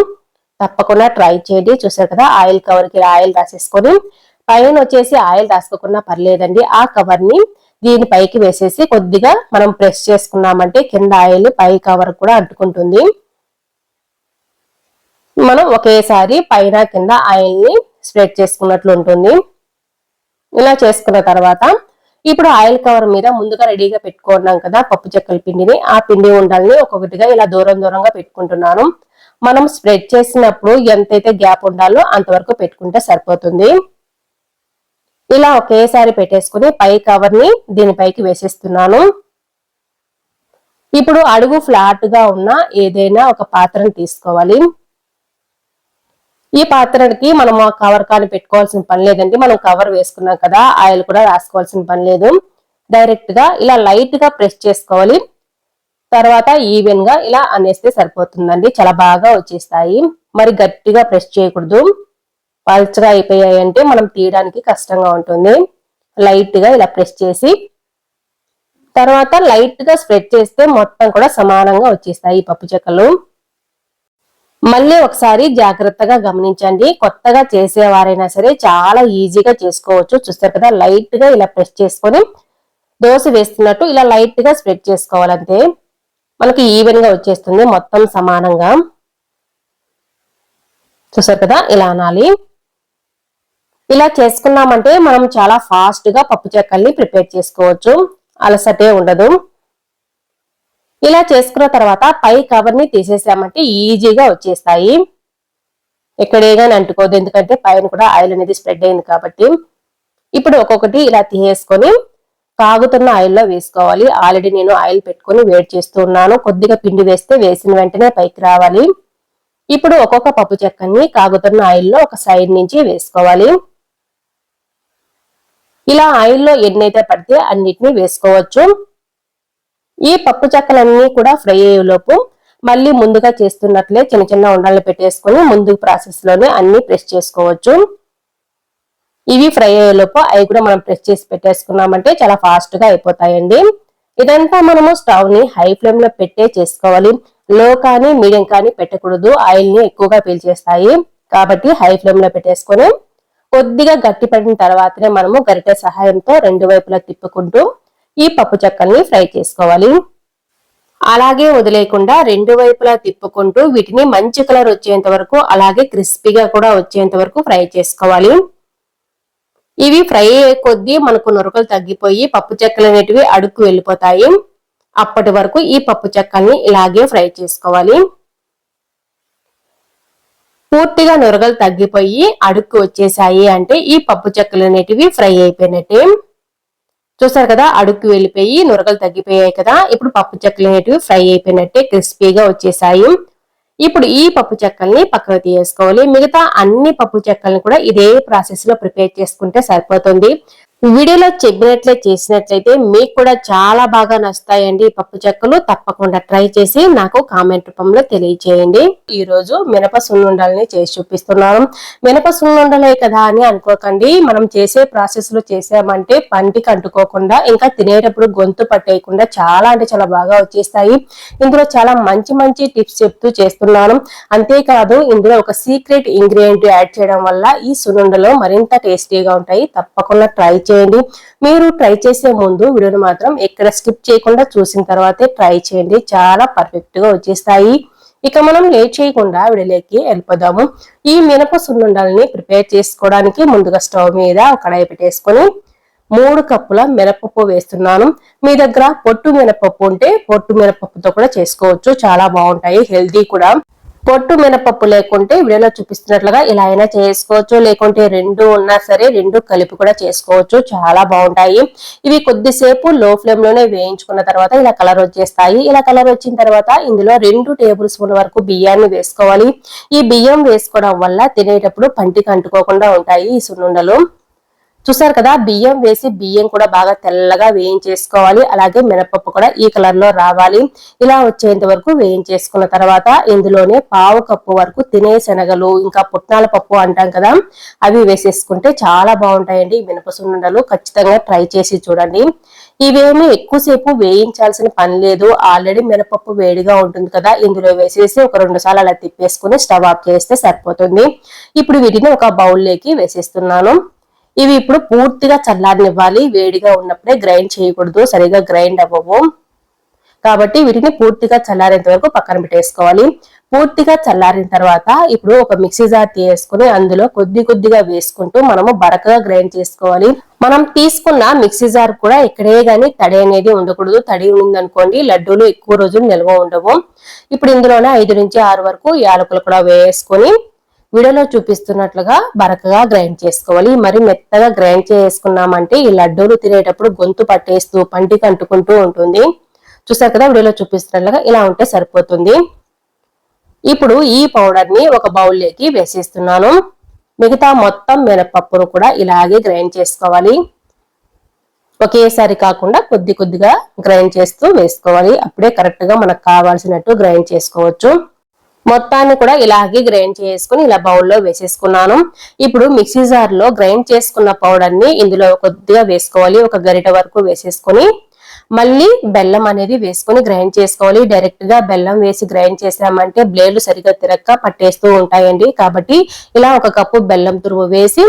తప్పకుండా ట్రై చేయండి. చూసారు కదా, ఆయిల్ కవర్ కి ఆయిల్ రాసేసుకొని పైన వచ్చేసి ఆయిల్ రాసుకోకుండా పర్లేదండి, ఆ కవర్ ని దీనిపైకి వేసేసి కొద్దిగా మనం ప్రెస్ చేసుకున్నామంటే కింద ఆయిల్ పై కవర్ కూడా అంటుకుంటుంది. మనం ఒకేసారి పైన కింద ఆయిల్ ని స్ప్రెడ్ చేసుకున్నట్లు ఉంటుంది. ఇలా చేసుకున్న తర్వాత ఇప్పుడు ఆయిల్ కవర్ మీద ముందుగా రెడీగా పెట్టుకున్నాం కదా పప్పు చెక్కల పిండిని, ఆ పిండి ఉండాలని ఒక్కొక్కటిగా ఇలా దూరంగా పెట్టుకుంటున్నాను. మనం స్ప్రెడ్ చేసినప్పుడు ఎంతైతే గ్యాప్ ఉండాలో అంతవరకు పెట్టుకుంటే సరిపోతుంది. ఇలా ఒకేసారి పెట్టేసుకుని పై కవర్ ని దీనిపైకి వేసేస్తున్నాను. ఇప్పుడు అడుగు ఫ్లాట్ గా ఉన్న ఏదైనా ఒక పాత్రను తీసుకోవాలి. ఈ పాత్రకి మనం కవర్ కానీ పెట్టుకోవాల్సిన పని లేదండి. మనం కవర్ వేసుకున్నాం కదా, ఆయిల్ కూడా రాసుకోవాల్సిన పని లేదు. డైరెక్ట్ గా ఇలా లైట్ గా ప్రెస్ చేసుకోవాలి. తర్వాత ఈవెన్ గా ఇలా అనేస్తే సరిపోతుందండి. చాలా బాగా వచ్చేస్తాయి. మరి గట్టిగా ప్రెస్ చేయకూడదు. పల్చగా అయిపోయాయి అంటే మనం తీయడానికి కష్టంగా ఉంటుంది. లైట్ గా ఇలా ప్రెస్ చేసి తర్వాత లైట్ గా స్ప్రెడ్ చేస్తే మొత్తం కూడా సమానంగా వచ్చేస్తాయి పప్పు చెక్కలు. మళ్ళీ ఒకసారి జాగ్రత్తగా గమనించండి. కొత్తగా చేసేవారైనా సరే చాలా ఈజీగా చేసుకోవచ్చు. చూస్తారు కదా, లైట్ గా ఇలా ప్రెస్ చేసుకొని దోశ వేస్తున్నట్టు ఇలా లైట్ గా స్ప్రెడ్ చేసుకోవాలంటే మనకి ఈవెన్ గా వచ్చేస్తుంది, మొత్తం సమానంగా. చూసారు కదా, ఇలా అనాలి. ఇలా చేసుకున్నామంటే మనం చాలా ఫాస్ట్ గా పప్పు చెక్కల్ని ప్రిపేర్ చేసుకోవచ్చు. అలసటే ఉండదు. ఇలా చేసుకున్న తర్వాత పై కవర్ ని తీసేసామంటే ఈజీగా వచ్చేస్తాయి. ఎక్కడేగాని అంటుకోదు, ఎందుకంటే పైన కూడా ఆయిల్ అనేది స్ప్రెడ్ అయింది కాబట్టి. ఇప్పుడు ఒక్కొక్కటి ఇలా తీసేసుకొని కాగుతున్న ఆయిల్లో వేసుకోవాలి. ఆల్రెడీ నేను ఆయిల్ పెట్టుకొని వేడి చేస్తూ ఉన్నాను. కొద్దిగా పిండి వేస్తే వేసిన వెంటనే పైకి రావాలి. ఇప్పుడు ఒక్కొక్క పప్పు చెక్కని కాగుతున్న ఆయిల్లో ఒక సైడ్ నుంచి వేసుకోవాలి. ఇలా ఆయిల్లో ఎన్నైతే పడితే అన్నిటినీ వేసుకోవచ్చు. ఈ పప్పు చెక్కలన్నీ కూడా ఫ్రై అయ్యేలోపు మళ్ళీ ముందుగా చేస్తున్నట్లే చిన్న చిన్న ఉండలు పెట్టేసుకొని ముందు ప్రాసెస్ లోనే అన్ని ప్రెస్ చేసుకోవచ్చు. ఇవి ఫ్రై అయ్యేలోపు అవి కూడా మనం ప్రెస్ చేసి పెట్టేసుకున్నామంటే చాలా ఫాస్ట్ గా అయిపోతాయండి. ఇదంతా మనము స్టవ్ ని హై ఫ్లేమ్ లో పెట్టే చేసుకోవాలి. లో కానీ మీడియం కానీ పెట్టకూడదు, ఆయిల్ ని ఎక్కువగా పీల్చేస్తాయి. కాబట్టి హై ఫ్లేమ్ లో పెట్టేసుకొని కొద్దిగా గట్టి పడిన తర్వాతనే మనము గరిటె సహాయంతో రెండు వైపులా తిప్పుకుంటూ ఈ పప్పు చెక్కల్ని ఫ్రై చేసుకోవాలి. అలాగే వదిలేయకుండా రెండు వైపులా తిప్పుకుంటూ వీటిని మంచి కలర్ వచ్చేంత వరకు అలాగే క్రిస్పీగా కూడా వచ్చేంత వరకు ఫ్రై చేసుకోవాలి. ఇవి ఫ్రై అయ్యే కొద్దీ మనకు నురకలు తగ్గిపోయి పప్పు చెక్కలు అనేటివి అడుక్కు వెళ్ళిపోతాయి. అప్పటి వరకు ఈ పప్పు చెక్కల్ని ఇలాగే ఫ్రై చేసుకోవాలి. పూర్తిగా నురగలు తగ్గిపోయి అడుక్కు వచ్చేసాయి అంటే ఈ పప్పు చెక్కలు అనేటివి ఫ్రై అయిపోయినట్టే. చూసారు కదా, అడుక్కు వెళ్ళిపోయి నురగలు తగ్గిపోయాయి కదా. ఇప్పుడు పప్పు చెక్కలు అనేటివి ఫ్రై అయిపోయినట్టే, క్రిస్పీగా వచ్చేసాయి. ఇప్పుడు ఈ పప్పు చెక్కల్ని పక్కకు తీసుకోవాలి. మిగతా అన్ని పప్పు చెక్కల్ని కూడా ఇదే ప్రాసెస్ లో ప్రిపేర్ చేసుకుంటే సరిపోతుంది. వీడియోలో చెప్పినట్లే చేసినట్లయితే మీకు కూడా చాలా బాగా నచ్చుతాయండి ఈ పప్పు చెక్కలు. తప్పకుండా ట్రై చేసి నాకు కామెంట్ రూపంలో తెలియజేయండి. ఈ రోజు మినప సున్నుండల్ని చేసి చూపిస్తున్నాను. మినప సున్నుండలే కదా అని అనుకోకండి. మనం చేసే ప్రాసెస్ లో చేసామంటే పంటికి అంటుకోకుండా ఇంకా తినేటప్పుడు గొంతు పట్టేయకుండా చాలా అంటే చాలా బాగా వచ్చేస్తాయి. ఇందులో చాలా మంచి మంచి టిప్స్ చెప్తూ చేస్తున్నాను. అంతేకాదు ఇందులో ఒక సీక్రెట్ ఇంగ్రీడియంట్ యాడ్ చేయడం వల్ల ఈ సున్నుండలు మరింత టేస్టీగా ఉంటాయి. తప్పకుండా ట్రై చేయండి. మీరు ట్రై చేసే ముందు వీడియోని మాత్రం ఎక్కడ స్కిప్ చేయకుండా చూసిన తర్వాతే ట్రై చేయండి. చాలా పర్ఫెక్ట్ గా వచ్చేస్తాయి. ఇక మనం లేట్ చేయకుండా వీడియోలోకి వెళ్ళిపోదాము. ఈ మినప సున్నుండల్ని ప్రిపేర్ చేసుకోవడానికి ముందుగా స్టవ్ మీద కడాయి పెట్టేసుకొని 3 కప్పుల మినపప్పు వేస్తున్నాను. మీ దగ్గర పొట్టు మినపప్పు ఉంటే పొట్టు మినపప్పుతో కూడా చేసుకోవచ్చు, చాలా బాగుంటాయి, హెల్దీ కూడా. పొట్టు మినపప్పు లేకుంటే వీడియోలో చూపిస్తున్నట్లుగా ఇలా అయినా చేసుకోవచ్చు, లేకుంటే రెండు ఉన్నా సరే రెండు కలిపి కూడా చేసుకోవచ్చు. చాలా బాగుంటాయి. ఇవి కొద్దిసేపు లో ఫ్లేమ్ లోనే వేయించుకున్న తర్వాత ఇలా కలర్ వచ్చేస్తాయి. ఇలా కలర్ వచ్చిన తర్వాత ఇందులో 2 టేబుల్ స్పూన్ వరకు బియ్యాన్ని వేసుకోవాలి. ఈ బియ్యం వేసుకోవడం వల్ల తినేటప్పుడు పంటికి అంటుకోకుండా ఉంటాయి ఈ సున్నుండలు. చూసారు కదా, బియ్యం వేసి బియ్యం కూడా బాగా తెల్లగా వేయించేసుకోవాలి. అలాగే మినపప్పు కూడా ఈ కలర్ లో రావాలి. ఇలా వచ్చేంత వరకు వేయించేసుకున్న తర్వాత ఇందులోనే 1/2 కప్పు వరకు తినే శనగలు, ఇంకా పుట్నాల పప్పు అంటాం కదా, అవి వేసేసుకుంటే చాలా బాగుంటాయండి మినప సున్నుండలు. ఖచ్చితంగా ట్రై చేసి చూడండి. ఇవేమి ఎక్కువసేపు వేయించాల్సిన పని లేదు. ఆల్రెడీ మినపప్పు వేడిగా ఉంటుంది కదా, ఇందులో వేసేసి ఒక 2 సార్లు అలా తిప్పేసుకుని స్టవ్ ఆఫ్ చేస్తే సరిపోతుంది. ఇప్పుడు వీటిని ఒక బౌల్లోకి వేసేస్తున్నాను. ఇవి ఇప్పుడు పూర్తిగా చల్లారనివ్వాలి. వేడిగా ఉన్నప్పుడే గ్రైండ్ చేయకూడదు, సరిగా గ్రైండ్ అవ్వవు. కాబట్టి వీటిని పూర్తిగా చల్లారేంత వరకు పక్కన పెట్టేసుకోవాలి. పూర్తిగా చల్లారిన తర్వాత ఇప్పుడు ఒక మిక్సీ జార్ తీసుకుని అందులో కొద్దిగా వేసుకుంటూ మనము బరకగా గ్రైండ్ చేసుకోవాలి. మనం తీసుకున్న మిక్సీ జార్ కూడా ఇక్కడే గానీ తడి అనేది ఉండకూడదు. తడి ఉందనుకోండి లడ్డూలు ఎక్కువ రోజులు నిల్వ ఉండవు. ఇప్పుడు ఇందులోనే 5 నుంచి 6 వరకు యాలకులు కూడా వేసుకొని వీడియోలో చూపిస్తున్నట్లుగా బరకగా గ్రైండ్ చేసుకోవాలి. మరి మెత్తగా గ్రైండ్ చేసుకున్నామంటే ఈ లడ్డూలు తినేటప్పుడు గొంతు పట్టేస్తూ పంటికి అంటుకుంటూ ఉంటుంది. చూసారు కదా, వీడియోలో చూపిస్తున్నట్లుగా ఇలా ఉంటే సరిపోతుంది. ఇప్పుడు ఈ పౌడర్ ని ఒక బౌల్లోకి వేసేస్తున్నాను. మిగతా మొత్తం మినపప్పును కూడా ఇలాగే గ్రైండ్ చేసుకోవాలి. ఒకేసారి కాకుండా కొద్దిగా గ్రైండ్ చేస్తూ వేసుకోవాలి. అప్పుడే కరెక్ట్ గా మనకు కావాల్సినట్టు గ్రైండ్ చేసుకోవచ్చు. మొత్తాన్ని కూడా ఇలాగే గ్రైండ్ చేసుకుని ఇలా బౌల్లో వేసేసుకున్నాను. ఇప్పుడు మిక్సీ జార్ లో గ్రైండ్ చేసుకున్న పౌడర్ ని ఇందులో కొద్దిగా వేసుకోవాలి. ఒక గరిట వరకు వేసేసుకొని మళ్ళీ బెల్లం అనేది వేసుకొని గ్రైండ్ చేసుకోవాలి. డైరెక్ట్ గా బెల్లం వేసి గ్రైండ్ చేసామంటే బ్లేడ్లు సరిగ్గా తిరక్క పట్టేస్తూ ఉంటాయండి. కాబట్టి ఇలా 1 కప్పు బెల్లం తురుము వేసి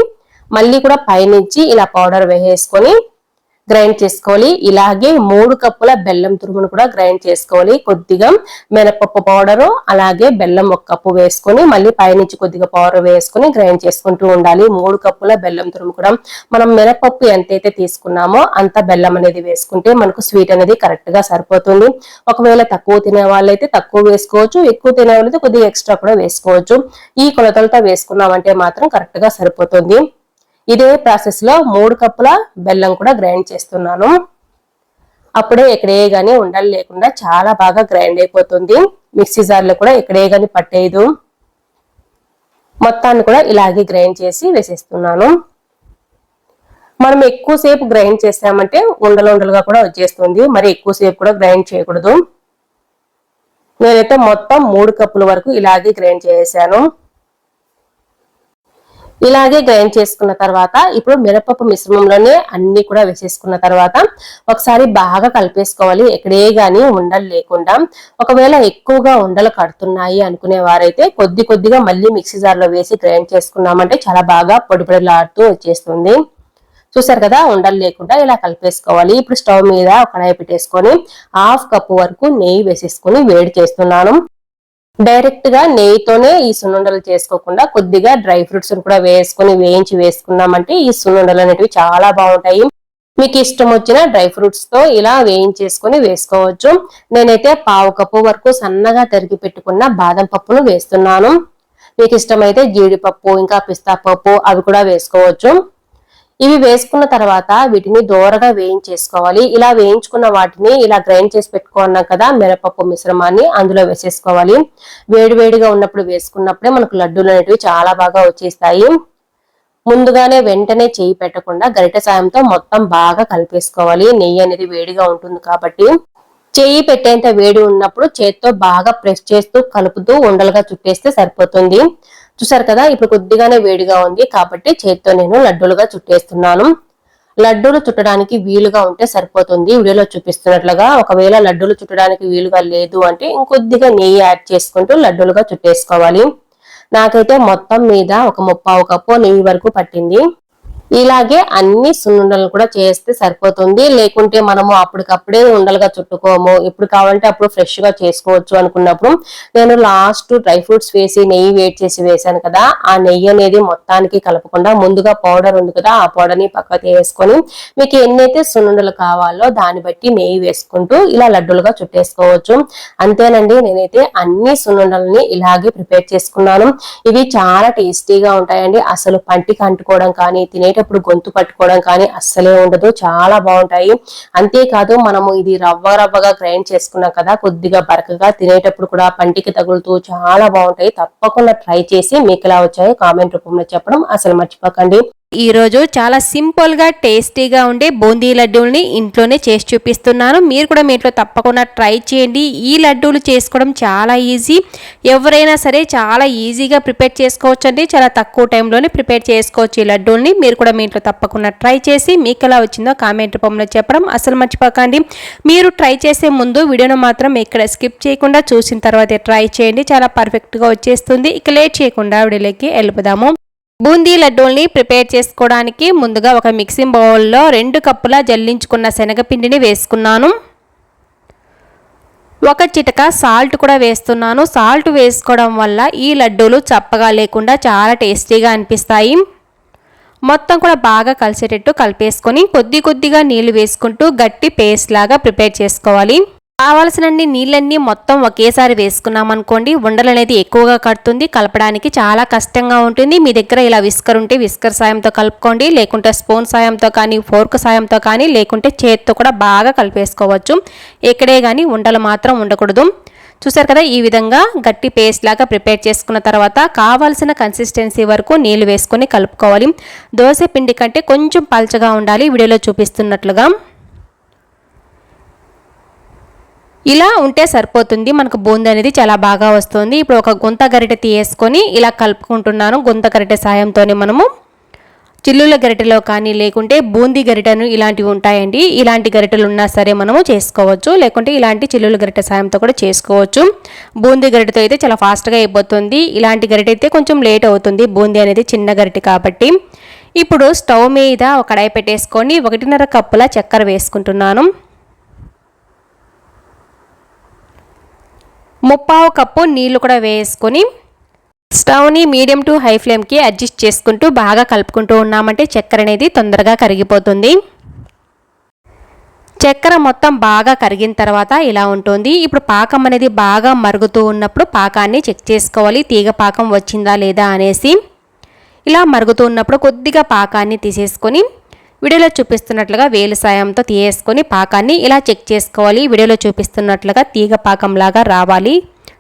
మళ్ళీ కూడా పైనుంచి ఇలా పౌడర్ వేసేసుకొని గ్రైండ్ చేసుకోవాలి. ఇలాగే 3 కప్పుల బెల్లం తురుమును కూడా గ్రైండ్ చేసుకోవాలి. కొద్దిగా మినపప్పు పౌడరు అలాగే బెల్లం 1 కప్పు వేసుకొని మళ్ళీ పైనుంచి కొద్దిగా పౌడర్ వేసుకొని గ్రైండ్ చేసుకుంటూ ఉండాలి. 3 కప్పుల బెల్లం తురుము కూడా మనం మినపప్పు ఎంతైతే తీసుకున్నామో అంత బెల్లం అనేది వేసుకుంటే మనకు స్వీట్ అనేది కరెక్ట్ గా సరిపోతుంది. ఒకవేళ తక్కువ తినే వాళ్ళైతే తక్కువ వేసుకోవచ్చు, ఎక్కువ తినే వాళ్ళైతే కొద్దిగా ఎక్స్ట్రా కూడా వేసుకోవచ్చు. ఈ కొలతలతో వేసుకున్నామంటే మాత్రం కరెక్ట్ గా సరిపోతుంది. ఇదే ప్రాసెస్ లో 3 కప్పుల బెల్లం కూడా గ్రైండ్ చేస్తున్నాను. అప్పుడే ఎక్కడే గానీ ఉండలు లేకుండా చాలా బాగా గ్రైండ్ అయిపోతుంది. మిక్సీ జార్ లో కూడా ఎక్కడే గానీ పట్టేయదు. మొత్తాన్ని కూడా ఇలాగే గ్రైండ్ చేసి వేసేస్తున్నాను. మనం ఎక్కువసేపు గ్రైండ్ చేసామంటే ఉండలుగా కూడా వచ్చేస్తుంది. మరి ఎక్కువసేపు కూడా గ్రైండ్ చేయకూడదు. నేనైతే మొత్తం 3 కప్పుల వరకు ఇలాగే గ్రైండ్ చేసాను. ఇలాగే గ్రైండ్ చేసుకున్న తర్వాత ఇప్పుడు మినపప్పు మిశ్రమంలోనే అన్ని కూడా వేసేసుకున్న తర్వాత ఒకసారి బాగా కలిపేసుకోవాలి. ఎక్కడే గానీ ఉండలు లేకుండా. ఒకవేళ ఎక్కువగా ఉండలు కడుతున్నాయి అనుకునే వారైతే కొద్దిగా మళ్ళీ మిక్సీ జార్ లో వేసి గ్రైండ్ చేసుకున్నామంటే చాలా బాగా పొడిలాడుతూ వచ్చేస్తుంది. చూసారు కదా, ఉండలు లేకుండా ఇలా కలిపేసుకోవాలి. ఇప్పుడు స్టవ్ మీద ఒక కడాయి పెట్టేసుకొని 1/2 కప్పు వరకు నెయ్యి వేసేసుకొని వేడి చేస్తున్నాను. డైరెక్ట్ గా నెయ్యితోనే ఈ సున్నుండలు చేసుకోకుండా కొద్దిగా డ్రై ఫ్రూట్స్ కూడా వేసుకొని వేయించి వేసుకున్నామంటే ఈ సున్నుండలు అనేటివి చాలా బాగుంటాయి. మీకు ఇష్టం వచ్చిన డ్రై ఫ్రూట్స్ తో ఇలా వేయించేసుకొని వేసుకోవచ్చు. నేనైతే 1/2 కప్పు వరకు సన్నగా తరిగి పెట్టుకున్న బాదం పప్పును వేస్తున్నాను. మీకు ఇష్టమైతే జీడిపప్పు ఇంకా పిస్తా పప్పు అవి కూడా వేసుకోవచ్చు. ఇవి వేసుకున్న తర్వాత వీటిని దోరగా వేయించేసుకోవాలి. ఇలా వేయించుకున్న వాటిని ఇలా గ్రైండ్ చేసి పెట్టుకున్నాం కదా మినపప్పు మిశ్రమాన్ని అందులో వేసేసుకోవాలి. వేడిగా ఉన్నప్పుడు వేసుకున్నప్పుడే మనకు లడ్డూలు అనేటివి చాలా బాగా వచ్చేస్తాయి. ముందుగానే వెంటనే చేయి పెట్టకుండా గరిటె సాయంతో మొత్తం బాగా కలిపేసుకోవాలి. నెయ్యి అనేది వేడిగా ఉంటుంది కాబట్టి చేయి పెట్టేంత వేడి ఉన్నప్పుడు చేత్తో బాగా ప్రెస్ చేస్తూ కలుపుతూ ఉండలుగా చుట్టేస్తే సరిపోతుంది. చూసారు కదా, ఇప్పుడు కొద్దిగానే వేడిగా ఉంది కాబట్టి చేత్తో నేను లడ్డూలుగా చుట్టేస్తున్నాను. లడ్డూలు చుట్టడానికి వీలుగా ఉంటే సరిపోతుంది. వీడియోలో చూపిస్తున్నట్లుగా ఒకవేళ లడ్డూలు చుట్టడానికి వీలుగా లేదు అంటే ఇంకొద్దిగా నెయ్యి యాడ్ చేసుకుంటూ లడ్డూలుగా చుట్టేసుకోవాలి. నాకైతే మొత్తం మీద ఒక 1/2 కప్పు నెయ్యి వరకు పట్టింది. ఇలాగే అన్ని సున్నుండలు కూడా చేస్తే సరిపోతుంది. లేకుంటే మనము అప్పటికప్పుడే ఉండలుగా చుట్టుకోము, ఇప్పుడు కావాలంటే అప్పుడు ఫ్రెష్ గా చేసుకోవచ్చు అనుకున్నప్పుడు నేను లాస్ట్ డ్రై ఫ్రూట్స్ వేసి నెయ్యి వేడి చేసి వేసాను కదా, ఆ నెయ్యి అనేది మొత్తానికి కలపకుండా ముందుగా పౌడర్ ఉంది కదా, ఆ పౌడర్ ని పక్కకు వేసుకొని మీకు ఎన్నైతే సున్నుండలు కావాలో దాన్ని బట్టి నెయ్యి వేసుకుంటూ ఇలా లడ్డూలుగా చుట్టేసుకోవచ్చు. అంతేనండి, నేనైతే అన్ని సున్నుండలని ఇలాగే ప్రిపేర్ చేసుకున్నాను. ఇవి చాలా టేస్టీగా ఉంటాయండి. అసలు పంటికి అంటుకోవడం కానీ తినేటప్పుడు గొంతు పట్టుకోవడం కానీ అస్సలే ఉండదు, చాలా బాగుంటాయి. అంతేకాదు మనము ఇది రవ్వగా గ్రైండ్ చేసుకున్నాం కదా, కొద్దిగా బరకగా తినేటప్పుడు కూడా పంటికి తగులుతూ చాలా బాగుంటాయి. తప్పకుండా ట్రై చేసి మీకు ఎలా వచ్చాయో కామెంట్ రూపంలో చెప్పడం అసలు మర్చిపోకండి. ఈరోజు చాలా సింపుల్గా టేస్టీగా ఉండే బూందీ లడ్డూల్ని ఇంట్లోనే చేసి చూపిస్తున్నాను. మీరు కూడా మీ ఇంట్లో తప్పకుండా ట్రై చేయండి. ఈ లడ్డూలు చేసుకోవడం చాలా ఈజీ, ఎవరైనా సరే చాలా ఈజీగా ప్రిపేర్ చేసుకోవచ్చు అండి. చాలా తక్కువ టైంలోనే ప్రిపేర్ చేసుకోవచ్చు ఈ లడ్డూల్ని. మీరు కూడా మీ ఇంట్లో తప్పకుండా ట్రై చేసి మీకు ఎలా వచ్చిందో కామెంట్ రూపంలో చెప్పడం అసలు మర్చిపోకండి. మీరు ట్రై చేసే ముందు వీడియోను మాత్రం ఇక్కడ స్కిప్ చేయకుండా చూసిన తర్వాతే ట్రై చేయండి, చాలా పర్ఫెక్ట్గా వచ్చేస్తుంది. ఇక లేట్ చేయకుండా వీడియోలోకి వెళ్ళిపోదాము. బూందీ లడ్డూల్ని ప్రిపేర్ చేసుకోవడానికి ముందుగా ఒక మిక్సింగ్ బౌల్లో 2 కప్పుల జల్లించుకున్న శనగపిండిని వేసుకున్నాను. 1 చిటిక సాల్ట్ కూడా వేస్తున్నాను. సాల్ట్ వేసుకోవడం వల్ల ఈ లడ్డూలు చప్పగా లేకుండా చాలా టేస్టీగా అనిపిస్తాయి. మొత్తం కూడా బాగా కలిసేటట్టు కలిపేసుకొని కొద్దిగా నీళ్లు వేసుకుంటూ గట్టి పేస్ట్ లాగా ప్రిపేర్ చేసుకోవాలి. కావాల్సినన్ని నీళ్ళన్నీ మొత్తం ఒకేసారి వేసుకున్నాం అనుకోండి, ఉండలు అనేది ఎక్కువగా కడుతుంది, కలపడానికి చాలా కష్టంగా ఉంటుంది. మీ దగ్గర ఇలా విస్కర్ ఉంటే విస్కర్ సాయంతో కలుపుకోండి, లేకుంటే స్పూన్ సాయంతో కానీ ఫోర్క్ సాయంతో కానీ లేకుంటే చేత్తో కూడా బాగా కలిపేసుకోవచ్చు. ఎక్కడే కానీ ఉండలు మాత్రం ఉండకూడదు. చూసారు కదా, ఈ విధంగా గట్టి పేస్ట్ లాగా ప్రిపేర్ చేసుకున్న తర్వాత కావాల్సిన కన్సిస్టెన్సీ వరకు నీళ్లు వేసుకొని కలుపుకోవాలి. దోశ పిండి కంటే కొంచెం పల్చగా ఉండాలి, వీడియోలో చూపిస్తున్నట్లుగా. ఇలా ఉంటే సరిపోతుంది, మనకు బూందీ అనేది చాలా బాగా వస్తుంది. ఇప్పుడు ఒక గుంత గరిటె తీసుకొని ఇలా కలుపుకుంటున్నాను. గుంత గరిటె సాయంతోనే మనము చిల్లుల గరిటెలో కానీ లేకుంటే బూందీ గరిటెను ఇలాంటివి ఉంటాయండి, ఇలాంటి గరిటెలు ఉన్నా సరే మనము చేసుకోవచ్చు, లేకుంటే ఇలాంటి చిల్లుల గరిటె సాయంతో కూడా చేసుకోవచ్చు. బూందీ గరిటెతో అయితే చాలా ఫాస్ట్గా అయిపోతుంది, ఇలాంటి గరిటె అయితే కొంచెం లేట్ అవుతుంది, బూందీ అనేది చిన్న గరిటె కాబట్టి. ఇప్పుడు స్టవ్ మీద ఒక కడాయి పెట్టేసుకొని 1.5 కప్పుల చక్కెర వేసుకుంటున్నాను. 3/4 కప్పు నీళ్లు కూడా వేసుకొని స్టవ్ని మీడియం టు హై ఫ్లేమ్కి అడ్జస్ట్ చేసుకుంటూ బాగా కలుపుకుంటూ ఉన్నామంటే చక్కెర అనేది తొందరగా కరిగిపోతుంది. చక్కెర మొత్తం బాగా కరిగిన తర్వాత ఇలా ఉంటుంది. ఇప్పుడు పాకం అనేది బాగా మరుగుతూ ఉన్నప్పుడు పాకాన్ని చెక్ చేసుకోవాలి, తీగ పాకం వచ్చిందా లేదా అనేసి. ఇలా మరుగుతూ ఉన్నప్పుడు కొద్దిగా పాకాన్ని తీసేసుకొని వీడియోలో చూపిస్తున్నట్లుగా వేలు సాయంతో తీసేసుకొని పాకాన్ని ఇలా చెక్ చేసుకోవాలి. వీడియోలో చూపిస్తున్నట్లుగా తీగ పాకంలాగా రావాలి.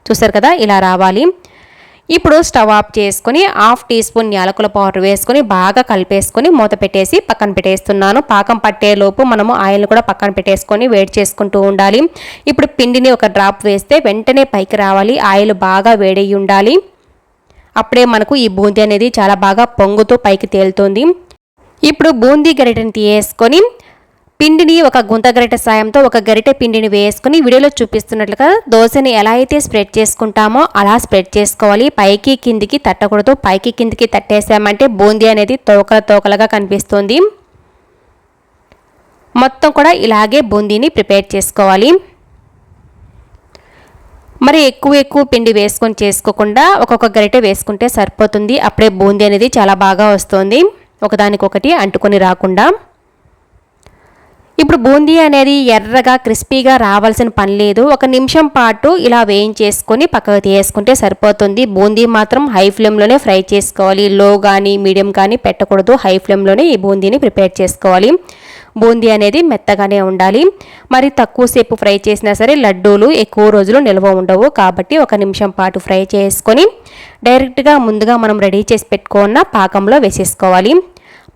చూసారు కదా, ఇలా రావాలి. ఇప్పుడు స్టవ్ ఆఫ్ చేసుకొని 1/2 టీ స్పూన్ యాలకుల పౌడర్ వేసుకొని బాగా కలిపేసుకొని మూత పెట్టేసి పక్కన పెట్టేస్తున్నాను. పాకం పట్టేలోపు మనము ఆయిల్ కూడా పక్కన పెట్టేసుకొని వేడి చేసుకుంటూ ఉండాలి. ఇప్పుడు పిండిని ఒక డ్రాప్ వేస్తే వెంటనే పైకి రావాలి, ఆయిల్ బాగా వేడయ్యి ఉండాలి. అప్పుడే మనకు ఈ బూందీ అనేది చాలా బాగా పొంగుతూ పైకి తేలుతుంది. ఇప్పుడు బూందీ గరిటెని తీసుకొని పిండిని ఒక గుంత గరిటె సాయంతో ఒక గరిటె పిండిని వేసుకొని వీడియోలో చూపిస్తున్నట్లుగా దోశని ఎలా అయితే స్ప్రెడ్ చేసుకుంటామో అలా స్ప్రెడ్ చేసుకోవాలి. పైకి కిందికి తట్టకూడదు, పైకి కిందికి తట్టేసామంటే బూందీ అనేది తోకలుగా కనిపిస్తుంది. మొత్తం కూడా ఇలాగే బూందీని ప్రిపేర్ చేసుకోవాలి. మరి ఎక్కువ పిండి వేసుకొని చేసుకోకుండా ఒక్కొక్క గరిటె వేసుకుంటే సరిపోతుంది, అప్పుడే బూందీ అనేది చాలా బాగా వస్తుంది, ఒకదానికొకటి అంటుకొని రాకుండా. ఇప్పుడు బూందీ అనేది ఎర్రగా క్రిస్పీగా రావాల్సిన పని లేదు, 1 నిమిషం పాటు ఇలా వేయించేసుకొని పక్కకు తీసుకుంటే సరిపోతుంది. బూందీ మాత్రం హై ఫ్లేమ్లోనే ఫ్రై చేసుకోవాలి, లో కానీ మీడియం కానీ పెట్టకూడదు, హై ఫ్లేమ్లోనే ఈ బూందీని ప్రిపేర్ చేసుకోవాలి. బూందీ అనేది మెత్తగానే ఉండాలి. మరి తక్కువసేపు ఫ్రై చేసినా సరే లడ్డూలు ఎక్కువ రోజులు నిల్వ ఉండవు, కాబట్టి 1 నిమిషం పాటు ఫ్రై చేసుకొని డైరెక్ట్గా ముందుగా మనం రెడీ చేసి పెట్టుకున్న పాకంలో వేసేసుకోవాలి.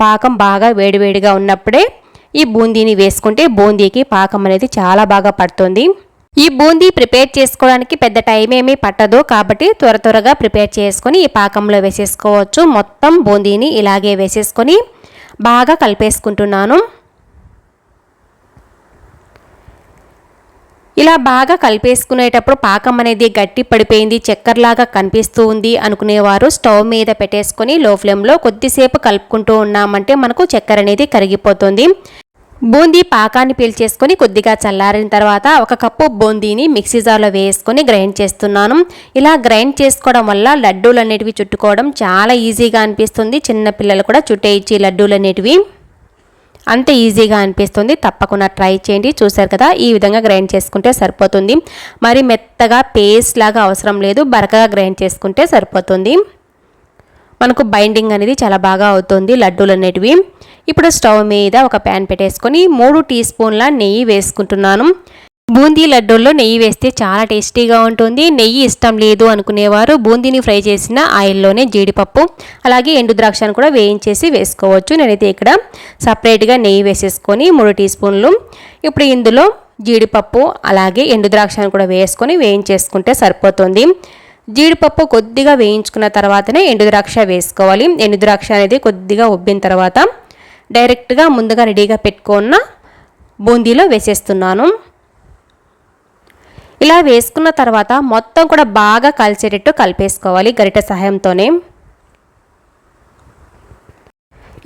పాకం బాగా వేడివేడిగా ఉన్నప్పుడే ఈ బూందీని వేసుకుంటే బూందీకి పాకం అనేది చాలా బాగా పడుతుంది. ఈ బూందీ ప్రిపేర్ చేసుకోవడానికి పెద్ద టైం ఏమీ పట్టదు, కాబట్టి త్వరగా ప్రిపేర్ చేసుకొని ఈ పాకంలో వేసేసుకోవచ్చు. మొత్తం బూందీని ఇలాగే వేసేసుకొని బాగా కలిపేసుకుంటున్నాను. ఇలా బాగా కలిపేసుకునేటప్పుడు పాకం అనేది గట్టి పడిపోయింది, చక్కెరలాగా కనిపిస్తూ ఉంది అనుకునేవారు స్టవ్ మీద పెట్టేసుకొని లో ఫ్లేమ్లో కొద్దిసేపు కలుపుకుంటూ ఉన్నామంటే మనకు చక్కెర అనేది కరిగిపోతుంది. బూందీ పాకాన్ని పీల్చేసుకొని కొద్దిగా చల్లారిన తర్వాత 1 కప్పు బూందీని మిక్సీ జార్లో వేసుకొని గ్రైండ్ చేస్తున్నాను. ఇలా గ్రైండ్ చేసుకోవడం వల్ల లడ్డూలు అనేటివి చుట్టుకోవడం చాలా ఈజీగా అనిపిస్తుంది. చిన్నపిల్లలు కూడా చుట్టేయించి లడ్డూలు అనేటివి అంత ఈజీగా అనిపిస్తుంది. తప్పకుండా ట్రై చేయండి. చూసారు కదా, ఈ విధంగా గ్రైండ్ చేసుకుంటే సరిపోతుంది. మరి మెత్తగా పేస్ట్ లాగా అవసరం లేదు, బరకగా గ్రైండ్ చేసుకుంటే సరిపోతుంది. మనకు బైండింగ్ అనేది చాలా బాగా అవుతుంది లడ్డూలు అనేటివి. ఇప్పుడు స్టవ్ మీద ఒక ప్యాన్ పెట్టేసుకొని 3 టీ స్పూన్ల నెయ్యి వేసుకుంటున్నాను. బూందీ లడ్డూల్లో నెయ్యి వేస్తే చాలా టేస్టీగా ఉంటుంది. నెయ్యి ఇష్టం లేదు అనుకునేవారు బూందీని ఫ్రై చేసిన ఆయిల్లోనే జీడిపప్పు అలాగే ఎండు ద్రాక్షను కూడా వేయించేసి వేసుకోవచ్చు. నేనైతే ఇక్కడ సపరేట్గా నెయ్యి వేసేసుకొని 3 టీ స్పూన్లు. ఇప్పుడు ఇందులో జీడిపప్పు అలాగే ఎండు ద్రాక్షను కూడా వేసుకొని వేయించేసుకుంటే సరిపోతుంది. జీడిపప్పు కొద్దిగా వేయించుకున్న తర్వాతనే ఎండు ద్రాక్ష వేసుకోవాలి. ఎండు ద్రాక్ష అనేది కొద్దిగా ఉబ్బిన తర్వాత డైరెక్ట్గా ముందుగా రెడీగా పెట్టుకున్న బూందీలో వేసేస్తున్నాను. ఇలా వేసుకున్న తర్వాత మొత్తం కూడా బాగా కలిసేటట్టు కలిపేసుకోవాలి గరిటె సహాయంతోనే.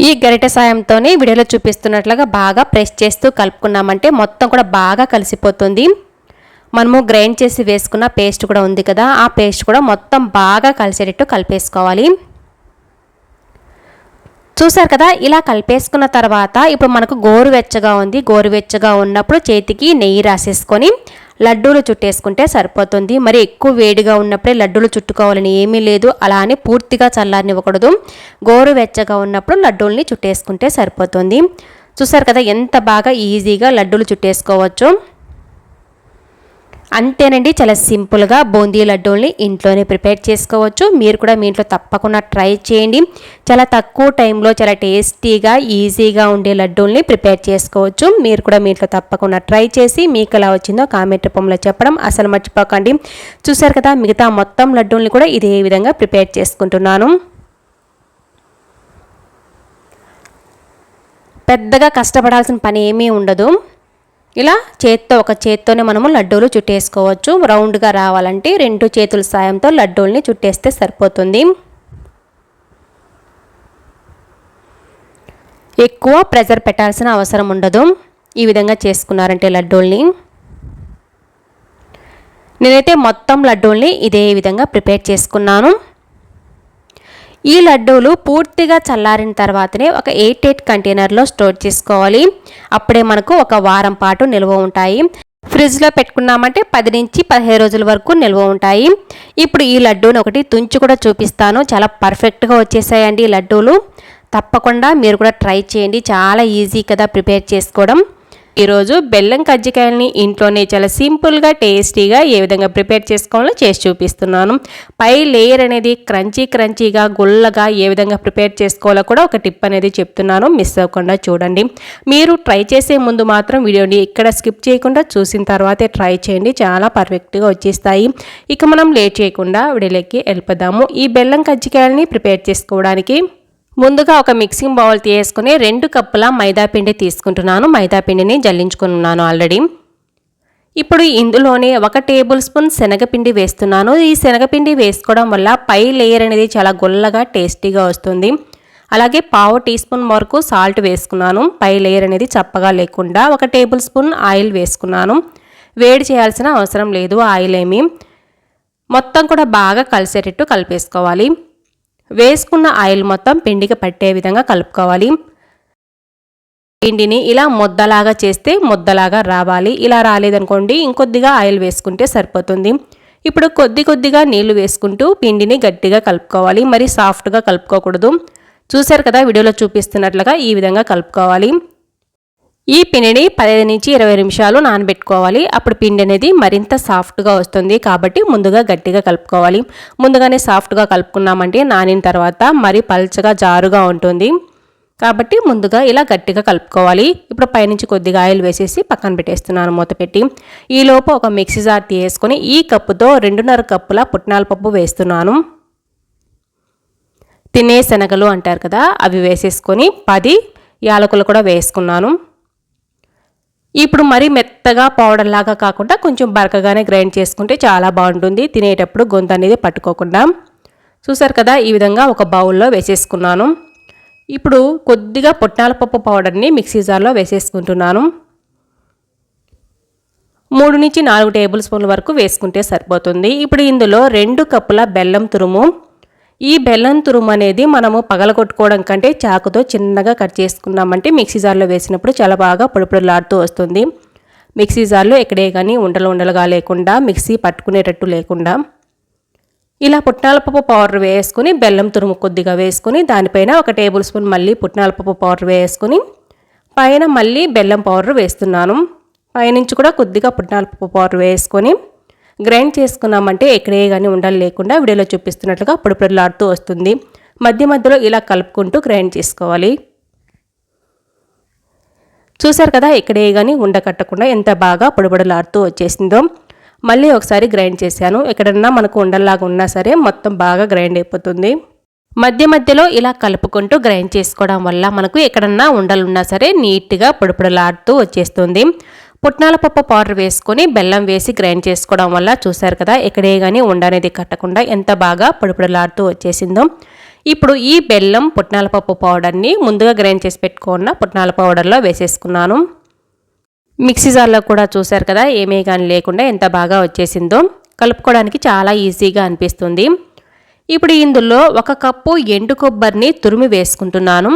ఈ గరిటె సాయంతోనే వీడియోలో చూపిస్తున్నట్లుగా బాగా ప్రెస్ చేస్తూ కలుపుకున్నామంటే మొత్తం కూడా బాగా కలిసిపోతుంది. మనము గ్రైండ్ చేసి వేసుకున్న పేస్ట్ కూడా ఉంది కదా, ఆ పేస్ట్ కూడా మొత్తం బాగా కలిసేటట్టు కలిపేసుకోవాలి. చూసారు కదా, ఇలా కలిపేసుకున్న తర్వాత ఇప్పుడు మనకు గోరువెచ్చగా ఉంది. గోరువెచ్చగా ఉన్నప్పుడు చేతికి నెయ్యి రాసేసుకొని లడ్డూలు చుట్టేసుకుంటే సరిపోతుంది. మరి ఎక్కువ వేడిగా ఉన్నప్పుడే లడ్డూలు చుట్టుకోవాలని ఏమీ లేదు, అలా అని పూర్తిగా చల్లారనివ్వకూడదు. గోరువెచ్చగా ఉన్నప్పుడు లడ్డూల్ని చుట్టేసుకుంటే సరిపోతుంది. చూసారు కదా, ఎంత బాగా ఈజీగా లడ్డూలు చుట్టేసుకోవచ్చు. అంతేనండి, చాలా సింపుల్గా బూందీ లడ్డూల్ని ఇంట్లోనే ప్రిపేర్ చేసుకోవచ్చు. మీరు కూడా మీ ఇంట్లో తప్పకుండా ట్రై చేయండి. చాలా తక్కువ టైంలో చాలా టేస్టీగా ఈజీగా ఉండే లడ్డూల్ని ప్రిపేర్ చేసుకోవచ్చు. మీరు కూడా మీ ఇంట్లో తప్పకుండా ట్రై చేసి మీకు ఎలా వచ్చిందో కామెంట్ రూపంలో చెప్పడం అసలు మర్చిపోకండి. చూసారు కదా, మిగతా మొత్తం లడ్డూల్ని కూడా ఇదే విధంగా ప్రిపేర్ చేసుకుంటున్నాను. పెద్దగా కష్టపడాల్సిన పని ఏమీ ఉండదు. ఇలా ఒక చేత్తోనే మనము లడ్డూలు చుట్టేసుకోవచ్చు. రౌండ్గా రావాలంటే 2 చేతుల సాయంతో లడ్డూల్ని చుట్టేస్తే సరిపోతుంది. ఎక్కువ ప్రెషర్ పెట్టాల్సిన అవసరం ఉండదు. ఈ విధంగా చేసుకున్నారంటే లడ్డూల్ని. నేనైతే మొత్తం లడ్డూల్ని ఇదే విధంగా ప్రిపేర్ చేసుకున్నాను. ఈ లడ్డూలు పూర్తిగా చల్లారిన తర్వాతనే ఒక 8 కంటైనర్లో స్టోర్ చేసుకోవాలి. అప్పుడే మనకు ఒక వారం పాటు నిల్వ ఉంటాయి. ఫ్రిడ్జ్లో పెట్టుకున్నామంటే 10 నుంచి 15 రోజుల వరకు నిల్వ ఉంటాయి. ఇప్పుడు ఈ లడ్డూని ఒకటి తుంచి కూడా చూపిస్తాను. చాలా పర్ఫెక్ట్గా వచ్చేసాయండి ఈ లడ్డూలు. తప్పకుండా మీరు కూడా ట్రై చేయండి. చాలా ఈజీ కదా ప్రిపేర్ చేసుకోవడం. ఈరోజు బెల్లం కజ్జికాయలని ఇంట్లోనే చాలా సింపుల్గా టేస్టీగా ఏ విధంగా ప్రిపేర్ చేసుకోవాలో చేసి చూపిస్తున్నాను. పై లేయర్ అనేది క్రంచీగా గుల్లగా ఏ విధంగా ప్రిపేర్ చేసుకోవాలో కూడా ఒక టిప్ అనేది చెప్తున్నాను. మిస్ అవ్వకుండా చూడండి. మీరు ట్రై చేసే ముందు మాత్రం వీడియోని ఇక్కడ స్కిప్ చేయకుండా చూసిన తర్వాతే ట్రై చేయండి. చాలా పర్ఫెక్ట్గా వచ్చేస్తాయి. ఇక మనం లేట్ చేయకుండా వీడియోలోకి వెళ్ళిపోదాము. ఈ బెల్లం కజ్జికాయలని ప్రిపేర్ చేసుకోవడానికి ముందుగా ఒక మిక్సింగ్ బౌల్ తీసుకుని 2 కప్పుల మైదా పిండి తీసుకుంటున్నాను. మైదా పిండిని జల్లించుకున్నాను ఆల్రెడీ. ఇప్పుడు ఇందులోనే 1 టేబుల్ స్పూన్ శనగపిండి వేస్తున్నాను. ఈ శనగపిండి వేసుకోవడం వల్ల పై లేయర్ అనేది చాలా గుల్లగా టేస్టీగా వస్తుంది. అలాగే 1/2 టీ స్పూన్ వరకు సాల్ట్ వేసుకున్నాను. పై లేయర్ అనేది చప్పగా లేకుండా 1 టేబుల్ స్పూన్ ఆయిల్ వేసుకున్నాను. వేడి చేయాల్సిన అవసరం లేదు ఆయిల్ ఏమి. మొత్తం కూడా బాగా కలిసేటట్టు కలిపేసుకోవాలి. వేసుకున్న ఆయిల్ మొత్తం పిండికి పట్టే విధంగా కలుపుకోవాలి. పిండిని ఇలా ముద్దలాగా చేస్తే ముద్దలాగా రావాలి. ఇలా రాలేదనుకోండి ఇంకొద్దిగా ఆయిల్ వేసుకుంటే సరిపోతుంది. ఇప్పుడు కొద్దిగా నీళ్లు వేసుకుంటూ పిండిని గట్టిగా కలుపుకోవాలి. మరి సాఫ్ట్గా కలుపుకోకూడదు. చూసారు కదా, వీడియోలో చూపిస్తున్నట్లుగా ఈ విధంగా కలుపుకోవాలి. ఈ పిండిని 15 నుంచి 20 నిమిషాలు నానబెట్టుకోవాలి. అప్పుడు పిండి అనేది మరింత సాఫ్ట్గా వస్తుంది. కాబట్టి ముందుగా గట్టిగా కలుపుకోవాలి. ముందుగానే సాఫ్ట్గా కలుపుకున్నామంటే నానిన తర్వాత మరి పల్చగా జారుగా ఉంటుంది. కాబట్టి ముందుగా ఇలా గట్టిగా కలుపుకోవాలి. ఇప్పుడు పైనుంచి కొద్దిగా ఆయిల్ వేసేసి పక్కన పెట్టేస్తున్నాను మూత పెట్టి. ఈలోపు ఒక మిక్సీ జార్ తీసుకొని ఈ కప్పుతో 2.5 కప్పుల పుట్నాల పప్పు వేస్తున్నాను. తినే శనగలు అంటారు కదా, అవి వేసేసుకొని 10 యాలకులు కూడా వేసుకున్నాను. ఇప్పుడు మరీ మెత్తగా పౌడర్ లాగా కాకుండా కొంచెం బరకగానే గ్రైండ్ చేసుకుంటే చాలా బాగుంటుంది, తినేటప్పుడు గొంతు అనేది పట్టుకోకుండా. చూసారు కదా, ఈ విధంగా ఒక బౌల్లో వేసేసుకున్నాను. ఇప్పుడు కొద్దిగా పుట్నాల పప్పు పౌడర్ని మిక్సీ జార్లో వేసేసుకుంటున్నాను. 3 నుంచి 4 టేబుల్ స్పూన్ల వరకు వేసుకుంటే సరిపోతుంది. ఇప్పుడు ఇందులో 2 కప్పుల బెల్లం తురుము. ఈ బెల్లం తురుము అనేది మనము పగలగొట్టుకోవడం కంటే చాకుతో చిన్నగా కట్ చేసుకున్నామంటే మిక్సీ జార్లో వేసినప్పుడు చాలా బాగా పొడిపొడిలాడుతూ వస్తుంది. మిక్సీ జార్లో ఎక్కడే కానీ ఉండలుగా లేకుండా, మిక్సీ పట్టుకునేటట్టు లేకుండా ఇలా పుట్నాల పప్పు పౌడర్ వేసుకుని బెల్లం తురుము కొద్దిగా వేసుకుని దానిపైన 1 టేబుల్ స్పూన్ మళ్ళీ పుట్నాల పప్పు పౌడర్ వేసుకుని పైన మళ్ళీ బెల్లం పౌడర్ వేస్తున్నాను. పైనుంచి కూడా కొద్దిగా పుట్నాల పప్పు పౌడర్ వేసుకొని గ్రైండ్ చేసుకున్నామంటే ఎక్కడే కానీ ఉండలు లేకుండా వీడియోలో చూపిస్తున్నట్లుగా పొడిపొడిలాడుతూ వస్తుంది. మధ్య మధ్యలో ఇలా కలుపుకుంటూ గ్రైండ్ చేసుకోవాలి. చూసారు కదా, ఎక్కడే కానీ ఉండకట్టకుండా ఎంత బాగా పొడిపొడిలాడుతూ వచ్చేసిందో. మళ్ళీ ఒకసారి గ్రైండ్ చేశాను. ఎక్కడన్నా మనకు ఉండల్లాగా ఉన్నా సరే మొత్తం బాగా గ్రైండ్ అయిపోతుంది. మధ్య మధ్యలో ఇలా కలుపుకుంటూ గ్రైండ్ చేసుకోవడం వల్ల మనకు ఎక్కడన్నా ఉండలున్నా సరే నీట్గా పొడిపొడిలాడుతూ వచ్చేస్తుంది. పుట్నాల పప్పు పౌడర్ వేసుకొని బెల్లం వేసి గ్రైండ్ చేసుకోవడం వల్ల చూసారు కదా, ఎక్కడే కానీ ఉండనేది కట్టకుండా ఎంత బాగా పొడిపొడిలాడుతూ వచ్చేసిందో. ఇప్పుడు ఈ బెల్లం పుట్నాల పప్పు పౌడర్ని ముందుగా గ్రైండ్ చేసి పెట్టుకున్న పుట్నాల పౌడర్లో వేసేసుకున్నాను. మిక్సీ జార్లో కూడా చూసారు కదా, ఏమీ కానీ లేకుండా ఎంత బాగా వచ్చేసిందో. కలుపుకోవడానికి చాలా ఈజీగా అనిపిస్తుంది. ఇప్పుడు ఇందులో 1 కప్పు ఎండు కొబ్బరిని తురిమి వేసుకుంటున్నాను.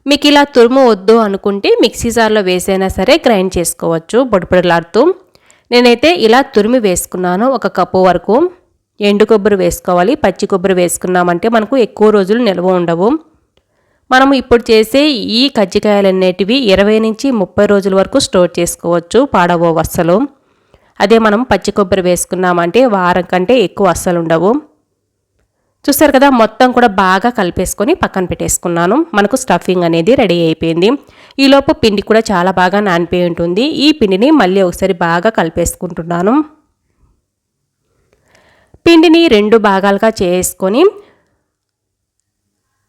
మీకు ఇలా తురుము వద్దు అనుకుంటే మిక్సీ జార్లో వేసైనా సరే గ్రైండ్ చేసుకోవచ్చు పొడిపొడిలాడుతూ. నేనైతే ఇలా తురిమి వేసుకున్నాను. 1 కప్పు వరకు ఎండు కొబ్బరి వేసుకోవాలి. పచ్చి కొబ్బరి వేసుకున్నామంటే మనకు ఎక్కువ రోజులు నిల్వ ఉండవు. మనము ఇప్పుడు చేసే ఈ కజ్జికాయలు అనేటివి 20 నుంచి 30 రోజుల వరకు స్టోర్ చేసుకోవచ్చు, పాడవు అస్సలు. అదే మనం పచ్చి కొబ్బరి వేసుకున్నామంటే వారం కంటే ఎక్కువ అస్సలు ఉండవు. చూసారు కదా, మొత్తం కూడా బాగా కలిపేసుకొని పక్కన పెట్టేసుకున్నాను. మనకు స్టఫింగ్ అనేది రెడీ అయిపోయింది. ఈలోపు పిండి కూడా చాలా బాగా నానిపోయి ఉంటుంది. ఈ పిండిని మళ్ళీ ఒకసారి బాగా కలిపేసుకుంటున్నాను. పిండిని 2 భాగాలుగా చేసుకొని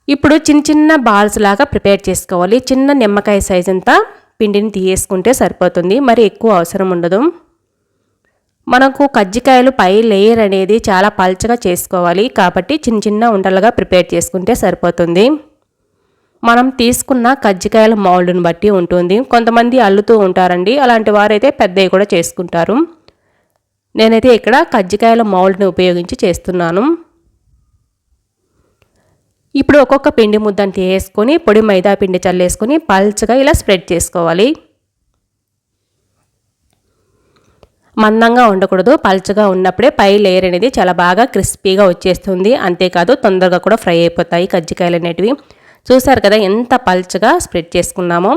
ఇప్పుడు చిన్న చిన్న బాల్స్ లాగా ప్రిపేర్ చేసుకోవాలి. చిన్న నిమ్మకాయ సైజ్ అంతా పిండిని తీసేసుకుంటే సరిపోతుంది, మరి ఎక్కువ అవసరం ఉండదు. మనకు కజ్జికాయలు పై లేయర్ అనేది చాలా పల్చగా చేసుకోవాలి కాబట్టి చిన్న చిన్న ఉండలుగా ప్రిపేర్ చేసుకుంటే సరిపోతుంది. మనం తీసుకున్న కజ్జికాయల మౌల్డ్ని బట్టి ఉంటుంది. కొంతమంది అల్లుతూ ఉంటారండి, అలాంటి వారైతే పెద్దవి కూడా చేసుకుంటారు. నేనైతే ఇక్కడ కజ్జికాయల మౌల్డ్ని ఉపయోగించి చేస్తున్నాను. ఇప్పుడు ఒక్కొక్క పిండి ముద్దను తీసుకొని పొడి మైదా పిండి చల్లేసుకొని పల్చగా ఇలా స్ప్రెడ్ చేసుకోవాలి. మందంగా ఉండకూడదు, పల్చగా ఉన్నప్పుడే పై లేయర్ అనేది చాలా బాగా క్రిస్పీగా వచ్చేస్తుంది. అంతేకాదు తొందరగా కూడా ఫ్రై అయిపోతాయి కజ్జికాయలు అనేటివి. చూసారు కదా ఎంత పల్చగా స్ప్రెడ్ చేసుకున్నామో.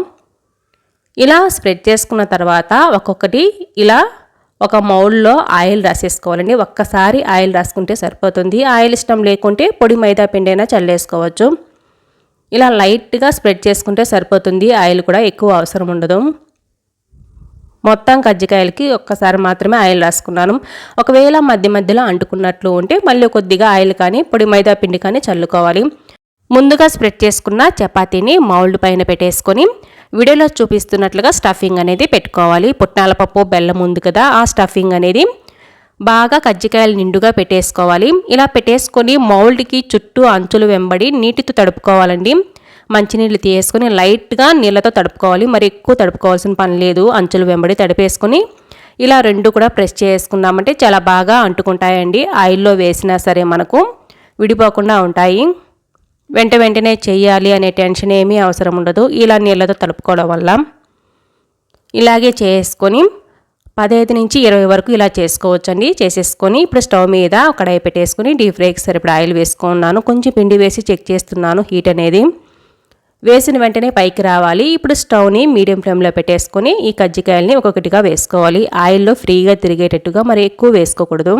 ఇలా స్ప్రెడ్ చేసుకున్న తర్వాత ఒక్కొక్కటి ఇలా ఒక మౌల్డ్లో ఆయిల్ రాసేసుకోవాలండి. ఒక్కసారి ఆయిల్ రాసుకుంటే సరిపోతుంది. ఆయిల్ ఇష్టం లేకుంటే పొడి మైదా పిండి అయినా చల్లేసుకోవచ్చు. ఇలా లైట్గా స్ప్రెడ్ చేసుకుంటే సరిపోతుంది. ఆయిల్ కూడా ఎక్కువ అవసరం ఉండదు. మొత్తం కజ్జికాయలకి ఒక్కసారి మాత్రమే ఆయిల్ రాసుకున్నాను. ఒకవేళ మధ్య మధ్యలో అంటుకున్నట్లు ఉంటే మళ్ళీ కొద్దిగా ఆయిల్ కానీ పొడి మైదా పిండి కానీ చల్లుకోవాలి. ముందుగా స్ప్రెడ్ చేసుకున్న చపాతీని మౌల్డ్ పైన పెట్టేసుకొని వీడియోలో చూపిస్తున్నట్లుగా స్టఫింగ్ అనేది పెట్టుకోవాలి. పుట్నాల పప్పు బెల్లం ఉంది కదా, ఆ స్టఫింగ్ అనేది బాగా కజ్జికాయలు నిండుగా పెట్టేసుకోవాలి. ఇలా పెట్టేసుకొని మౌల్డ్కి చుట్టూ అంచులు వెంబడి నీటితో తడుపుకోవాలండి. మంచినీళ్ళు తీసుకొని లైట్గా నీళ్ళతో తడుపుకోవాలి, మరి ఎక్కువ తడుపుకోవాల్సిన పని లేదు. అంచులు వెంబడి తడిపేసుకొని ఇలా 2 కూడా ప్రెస్ చేసుకున్నామంటే చాలా బాగా అంటుకుంటాయండి. ఆయిల్లో వేసినా సరే మనకు విడిపోకుండా ఉంటాయి. వెంటనే చేయాలి అనే టెన్షన్ ఏమీ అవసరం ఉండదు. ఇలా నీళ్ళతో తడుపుకోవడం వల్ల ఇలాగే చేసుకొని 15 నుంచి 20 వరకు ఇలా చేసుకోవచ్చండి. చేసేసుకొని ఇప్పుడు స్టవ్ మీద కడాయి పెట్టేసుకొని డీప్ ఫ్రైకి సరిపడా ఆయిల్ వేసుకున్నాను. కొంచెం పిండి వేసి చెక్ చేస్తున్నాను హీట్ అనేది. వేసిన వెంటనే పైకి రావాలి. ఇప్పుడు స్టవ్ని మీడియం ఫ్లేమ్లో పెట్టేసుకొని ఈ కజ్జికాయల్ని ఒక్కొక్కటిగా వేసుకోవాలి. ఆయిల్లో ఫ్రీగా తిరిగేటట్టుగా, మరి ఎక్కువ వేసుకోకూడదు.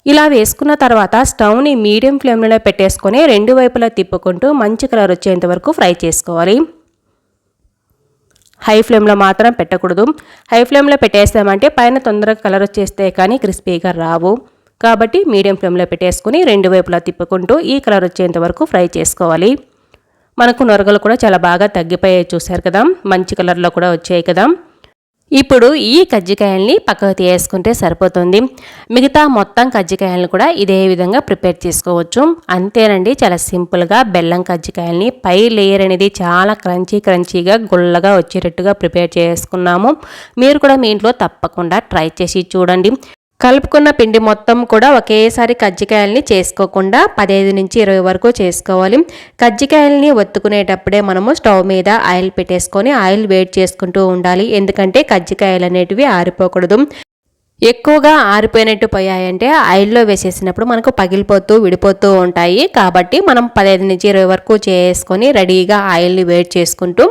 ఇలా వేసుకున్న తర్వాత స్టవ్ని మీడియం ఫ్లేమ్లో పెట్టేసుకొని 2 వైపులా తిప్పుకుంటూ మంచి కలర్ వచ్చేంత వరకు ఫ్రై చేసుకోవాలి. హై ఫ్లేమ్లో మాత్రం పెట్టకూడదు. హై ఫ్లేమ్లో పెట్టేసామంటే పైన తొందరగా కలర్ వచ్చేస్తే కానీ క్రిస్పీగా రావు. కాబట్టి మీడియం ఫ్లేమ్లో పెట్టేసుకుని 2 వైపులా తిప్పుకుంటూ ఈ కలర్ వచ్చేంత వరకు ఫ్రై చేసుకోవాలి. మనకు నొరగలు కూడా చాలా బాగా తగ్గిపోయాయి, చూసారు కదా, మంచి కలర్లో కూడా వచ్చాయి కదా. ఇప్పుడు ఈ కజ్జికాయల్ని పక్కకు తీసుకుంటే సరిపోతుంది. మిగతా మొత్తం కజ్జికాయలను కూడా ఇదే విధంగా ప్రిపేర్ చేసుకోవచ్చు. అంతేనండి, చాలా సింపుల్గా బెల్లం కజ్జికాయల్ని పై లేయర్ అనేది చాలా క్రంచీగా గుల్లగా వచ్చేటట్టుగా ప్రిపేర్ చేసుకున్నాము. మీరు కూడా మీ ఇంట్లో తప్పకుండా ట్రై చేసి చూడండి. కలుపుకున్న పిండి మొత్తం కూడా ఒకేసారి కజ్జికాయల్ని చేసుకోకుండా 15 నుంచి 20 వరకు చేసుకోవాలి. కజ్జికాయల్ని ఒత్తుకునేటప్పుడే మనము స్టవ్ మీద ఆయిల్ పెట్టేసుకొని ఆయిల్ వేడి చేసుకుంటూ ఉండాలి. ఎందుకంటే కజ్జికాయలు అనేటివి ఆరిపోకూడదు. ఎక్కువగా ఆరిపోయినట్టు పోయాయంటే ఆయిల్లో వేసేసినప్పుడు మనకు పగిలిపోతూ విడిపోతూ ఉంటాయి. కాబట్టి మనం 15 నుంచి 20 వరకు చేసుకొని రెడీగా ఆయిల్ని వేడి చేసుకుంటూ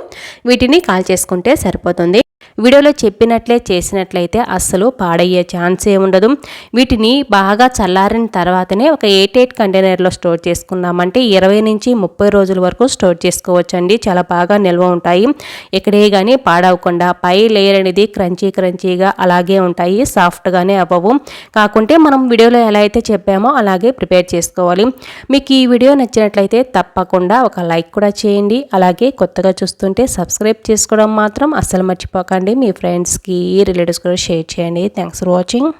వీటిని కాల్చేసుకుంటే సరిపోతుంది. వీడియోలో చెప్పినట్లే చేసినట్లయితే అస్సలు పాడయ్యే ఛాన్సే ఉండదు. వీటిని బాగా చల్లారిన తర్వాతనే ఒక 8 కంటైనర్లో స్టోర్ చేసుకున్నామంటే 20 నుంచి 30 రోజుల వరకు స్టోర్ చేసుకోవచ్చండి. చాలా బాగా నిల్వ ఉంటాయి. ఎక్కడే కానీ పాడవకుండా పై లేయర్ అనేది క్రంచీగా అలాగే ఉంటాయి, సాఫ్ట్గానే అవ్వవు. కాకుంటే మనం వీడియోలో ఎలా అయితే చెప్పామో అలాగే ప్రిపేర్ చేసుకోవాలి. మీకు ఈ వీడియో నచ్చినట్లయితే తప్పకుండా ఒక లైక్ కూడా చేయండి. అలాగే కొత్తగా చూస్తుంటే సబ్స్క్రైబ్ చేసుకోవడం మాత్రం అస్సలు మర్చిపోకండి. మీ ఫ్రెండ్స్కి రిలేటివ్స్ కూడా షేర్ చేయండి. Thanks for watching.